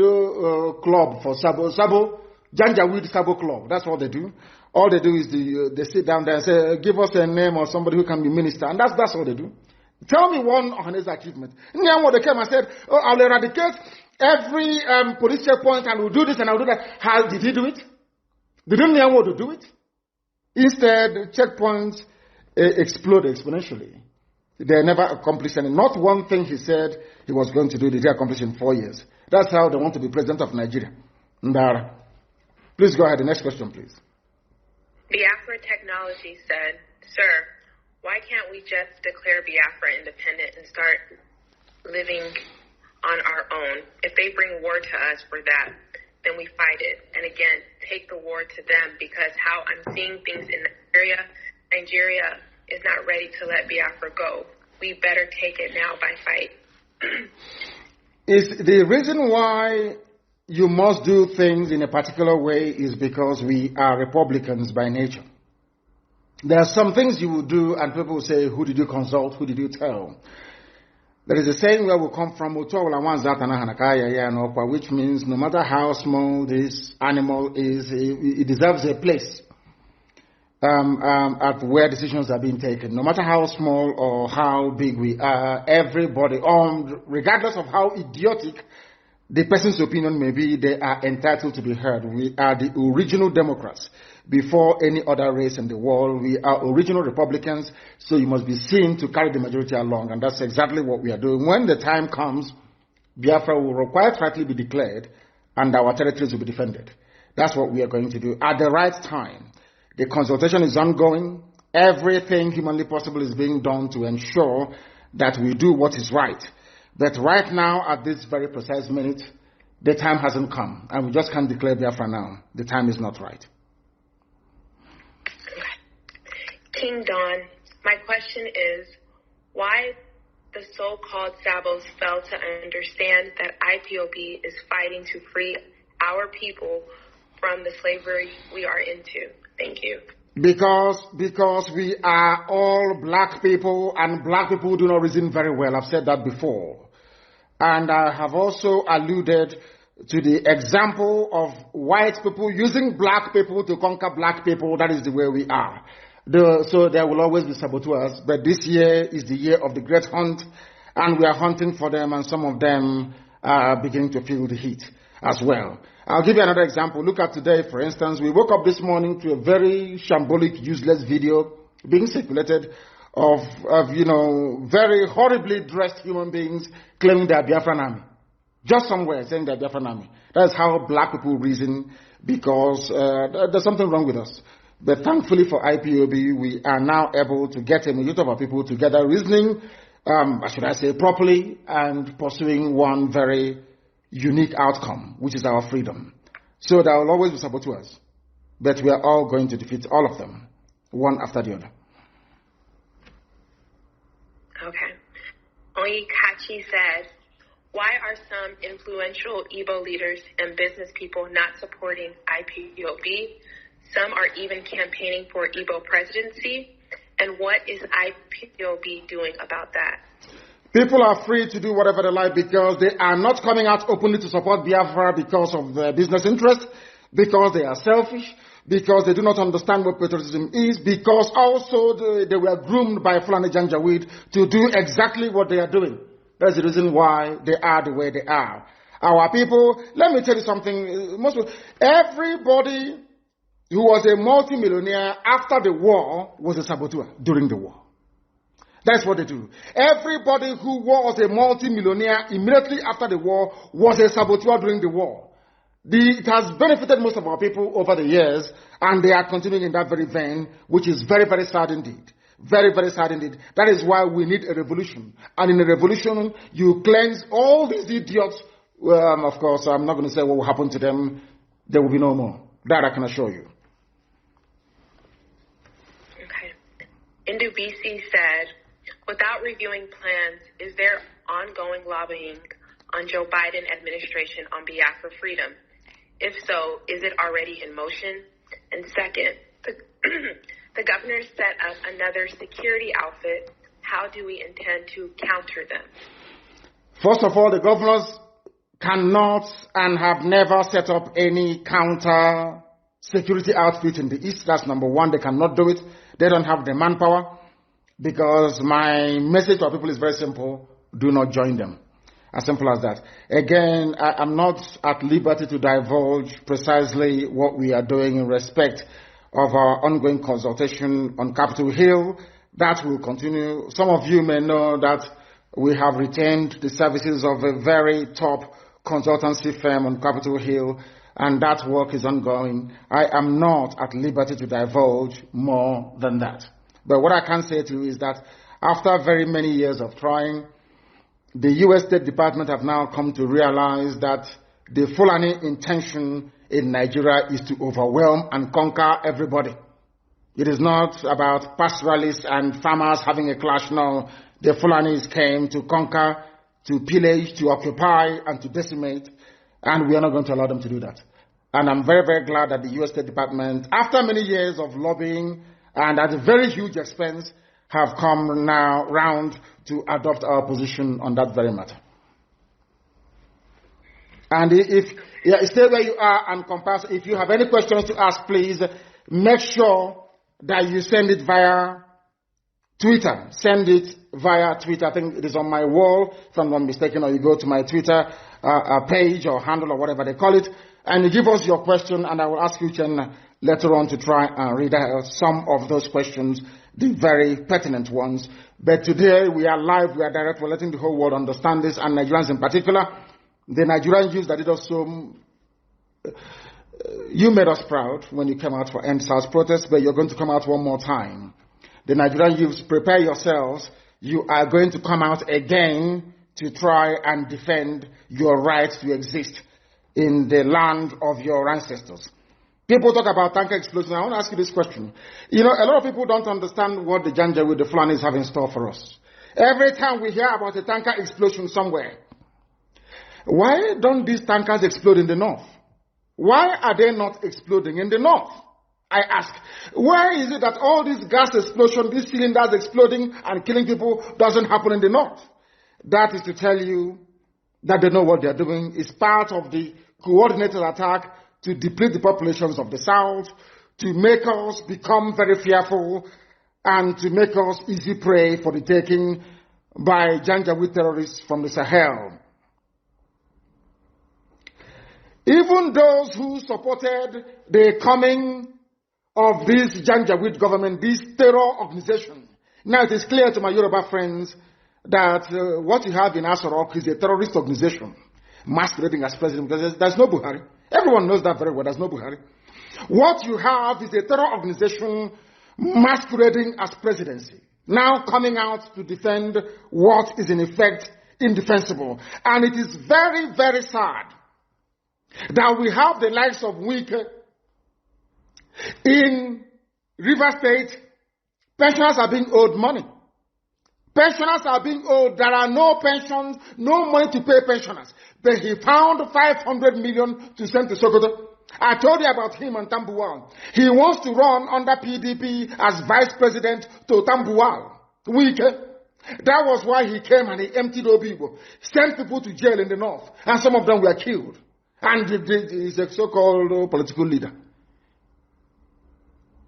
club for Sabo. Janjaweed Sabo club. That's what they do. All they do is they sit down there and say, give us a name or somebody who can be minister. And that's all they do. Tell me one on his achievement. Nyamwo, they came and said, oh, I'll eradicate every police checkpoint and we'll do this and I'll do that. How did he do it? Didn't Nyamwo to do it? Instead, checkpoints explode exponentially. They never accomplished anything. Not one thing he said he was going to do, did he accomplish in 4 years. That's how they want to be president of Nigeria. Ndara. Please go ahead. The next question, please. Biafra Technology said, sir, why can't we just declare Biafra independent and start living on our own? If they bring war to us for that, then we fight it. And again, take the war to them, because how I'm seeing things in Nigeria is not ready to let Biafra go. We better take it now by fight. Is the reason why you must do things in a particular way is because we are Republicans by nature. There are some things you will do and people will say, who did you consult? Who did you tell? There is a saying where we come from, which means no matter how small this animal is, it deserves a place at where decisions are being taken. No matter how small or how big we are, everybody, regardless of how idiotic the person's opinion may be, they are entitled to be heard. We are the original Democrats before any other race in the world. We are original Republicans, so you must be seen to carry the majority along, and that's exactly what we are doing. When the time comes, Biafra will quite rightly be declared, and our territories will be defended. That's what we are going to do at the right time. The consultation is ongoing. Everything humanly possible is being done to ensure that we do what is right. But right now, at this very precise minute, the time hasn't come, and we just can't declare Biafra now. The time is not right. King Don, my question is, why the so-called Sabos fail to understand that IPOB is fighting to free our people from the slavery we are into? Thank you. Because we are all black people, and black people do not reason very well. I've said that before. And I have also alluded to the example of white people using black people to conquer black people. That is the way we are. So there will always be saboteurs, but this year is the year of the great hunt, and we are hunting for them, and some of them are beginning to feel the heat as well. I'll give you another example. Look at today, for instance. We woke up this morning to a very shambolic, useless video being circulated of very horribly dressed human beings claiming they are Biafran army. Just somewhere saying they are Biafran army. That is how black people reason, because there's something wrong with us. But thankfully for IPOB, we are now able to get a majority of our people together reasoning, should I say, properly, and pursuing one very unique outcome, which is our freedom. So there will always be saboteurs, but we are all going to defeat all of them, one after the other. Okay. Oyikachi said, why are some influential Igbo leaders and business people not supporting IPOB? Some are even campaigning for Igbo presidency. And what is IPOB doing about that? People are free to do whatever they like because they are not coming out openly to support Biafra because of their business interest, because they are selfish, because they do not understand what patriotism is, because also they were groomed by Fulani Janjaweed to do exactly what they are doing. That's the reason why they are the way they are. Our people, let me tell you something. Everybody who was a multimillionaire after the war was a saboteur during the war. That's what they do. Everybody who was a multimillionaire immediately after the war was a saboteur during the war. It has benefited most of our people over the years, and they are continuing in that very vein, which is very, very sad indeed. Very, very sad indeed. That is why we need a revolution. And in a revolution, you cleanse all these idiots. Of course, I'm not going to say what will happen to them. There will be no more. That I can assure you. Okay. Indubisi said, without reviewing plans, is there ongoing lobbying on Joe Biden administration on Biafra freedom? If so, is it already in motion? And second, the governor set up another security outfit. How do we intend to counter them? First of all, the governors cannot and have never set up any counter security outfit in the East. That's number one. They cannot do it. They don't have the manpower. Because my message to our people is very simple. Do not join them. As simple as that. Again, I'm not at liberty to divulge precisely what we are doing in respect of our ongoing consultation on Capitol Hill. That will continue. Some of you may know that we have retained the services of a very top consultancy firm on Capitol Hill, and that work is ongoing. I am not at liberty to divulge more than that. But what I can say to you is that after very many years of trying, the U.S. State Department have now come to realize that the Fulani intention in Nigeria is to overwhelm and conquer everybody. It is not about pastoralists and farmers having a clash. No, the Fulanis came to conquer, to pillage, to occupy, and to decimate, and we are not going to allow them to do that. And I'm very, very glad that the U.S. State Department, after many years of lobbying and at a very huge expense, have come now round to adopt our position on that very matter. And stay where you are and compass. If you have any questions to ask, please make sure that you send it via Twitter. Send it via Twitter. I think it is on my wall, if I'm not mistaken, or you go to my Twitter page or handle or whatever they call it, and you give us your question, and I will ask you later on to try and read out some of those questions, the very pertinent ones. But today we are live, we are direct, we're letting the whole world understand this, and Nigerians in particular. The Nigerian youth that did us so, you made us proud when you came out for End SARS protest, but you're going to come out one more time. The Nigerian youths, prepare yourselves. You are going to come out again to try and defend your right to exist in the land of your ancestors. People talk about tanker explosion. I want to ask you this question. You know, a lot of people don't understand what the Janjaweed, the Fulanis have in store for us. Every time we hear about a tanker explosion somewhere, why don't these tankers explode in the north? Why are they not exploding in the north? I ask, why is it that all this gas explosion, these cylinders exploding and killing people doesn't happen in the north? That is to tell you that they know what they're doing. It's part of the coordinated attack to deplete the populations of the South, to make us become very fearful, and to make us easy prey for the taking by Janjaweed terrorists from the Sahel. Even those who supported the coming of this Janjaweed government, this terror organization, now it is clear to my Yoruba friends that what you have in Asorok is a terrorist organization masquerading as president, because there's no Buhari. Everyone knows that very well, there's no Buhari. What you have is a terror organization masquerading as presidency, now coming out to defend what is in effect indefensible. And it is very, very sad that we have the likes of Wike in River State. Pensioners are being owed money. Pensioners are being owed. There are no pensions, no money to pay pensioners. But he found 500 million to send to Sokoto. I told you about him and Tambuwal. He wants to run under PDP as vice president to Tambuwal. That was why he came and he emptied Obibo, sent people to jail in the north, and some of them were killed. And he's a so-called political leader.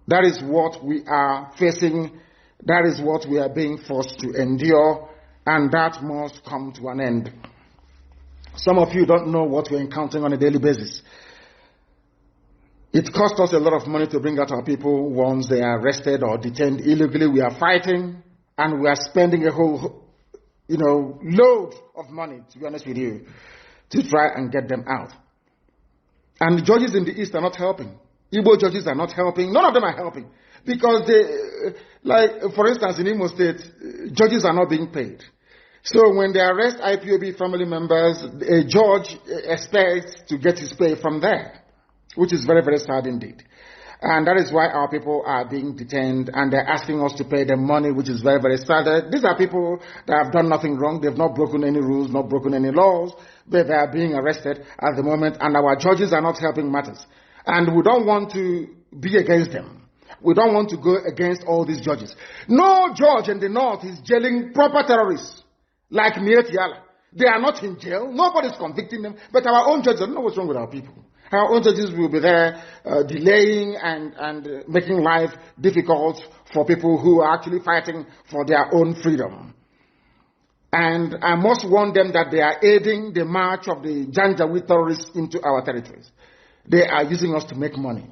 That is what we are facing. That is what we are being forced to endure, and that must come to an end. Some of you don't know what we're encountering on a daily basis. It costs us a lot of money to bring out our people once they are arrested or detained illegally. We are fighting, and we are spending a whole, load of money, to be honest with you, to try and get them out. And the judges in the East are not helping. Igbo judges are not helping. None of them are helping. Because for instance, in Imo State, judges are not being paid. So when they arrest IPOB family members, a judge expects to get his pay from there, which is very, very sad indeed. And that is why our people are being detained, and they're asking us to pay them money, which is very, very sad. These are people that have done nothing wrong. They've not broken any rules, not broken any laws, but they are being arrested at the moment, and our judges are not helping matters. And we don't want to be against them. We don't want to go against all these judges. No judge in the north is jailing proper terrorists like Miet Yala. They are not in jail. Nobody's convicting them. But our own judges, I don't know what's wrong with our people. Our own judges will be there delaying and making life difficult for people who are actually fighting for their own freedom. And I must warn them that they are aiding the march of the Janjaweed terrorists into our territories. They are using us to make money.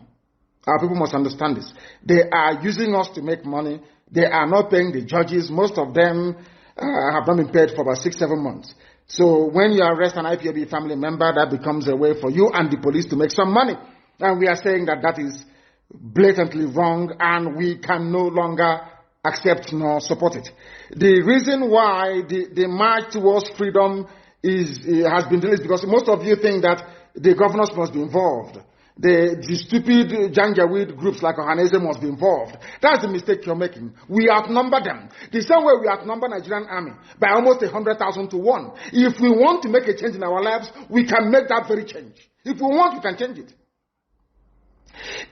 Our people must understand this. They are using us to make money. They are not paying the judges. Most of them have not been paid for about 6-7 months. So when you arrest an IPOB family member, that becomes a way for you and the police to make some money. And we are saying that that is blatantly wrong, and we can no longer accept nor support it. The reason why the march towards freedom has been delayed is because most of you think that the governors must be involved. The stupid Janjaweed groups like Ohanese must be involved. That's the mistake you're making. We outnumber them. The same way we outnumber Nigerian army by almost 100,000 to 1. If we want to make a change in our lives, we can make that very change. If we want, we can change it.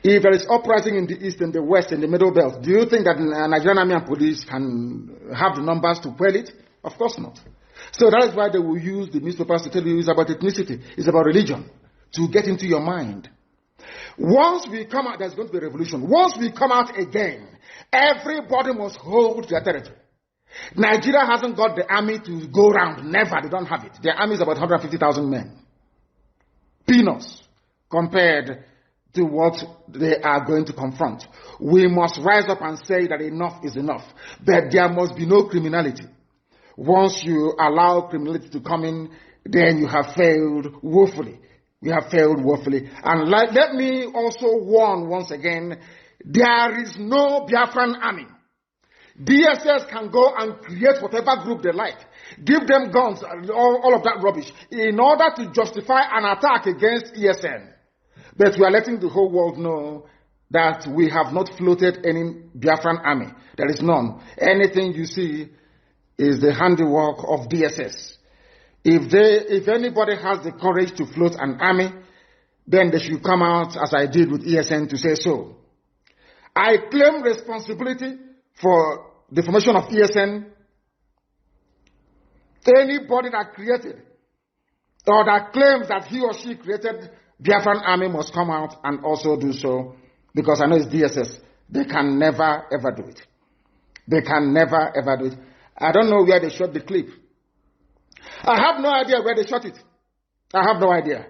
If there is uprising in the east and the west and the middle belt, do you think that Nigerian army and police can have the numbers to quell it? Of course not. So that is why they will use the newspapers to tell you it's about ethnicity, it's about religion, to get into your mind. Once we come out, there's going to be a revolution. Once we come out again, everybody must hold their territory. Nigeria hasn't got the army to go around. Never. They don't have it. Their army is about 150,000 men. Peanuts compared to what they are going to confront. We must rise up and say that enough is enough. But there must be no criminality. Once you allow criminality to come in, then you have failed woefully. We have failed woefully. And let me also warn once again, there is no Biafran army. DSS can go and create whatever group they like. Give them guns, all of that rubbish, in order to justify an attack against ESN. But we are letting the whole world know that we have not floated any Biafran army. There is none. Anything you see is the handiwork of DSS. If anybody has the courage to float an army, then they should come out, as I did with ESN, to say so. I claim responsibility for the formation of ESN. Anybody that created or that claims that he or she created Biafran army must come out and also do so, because I know it's DSS. They can never, ever do it. They can never, ever do it. I don't know where they shot the clip. I have no idea where they shot it. I have no idea.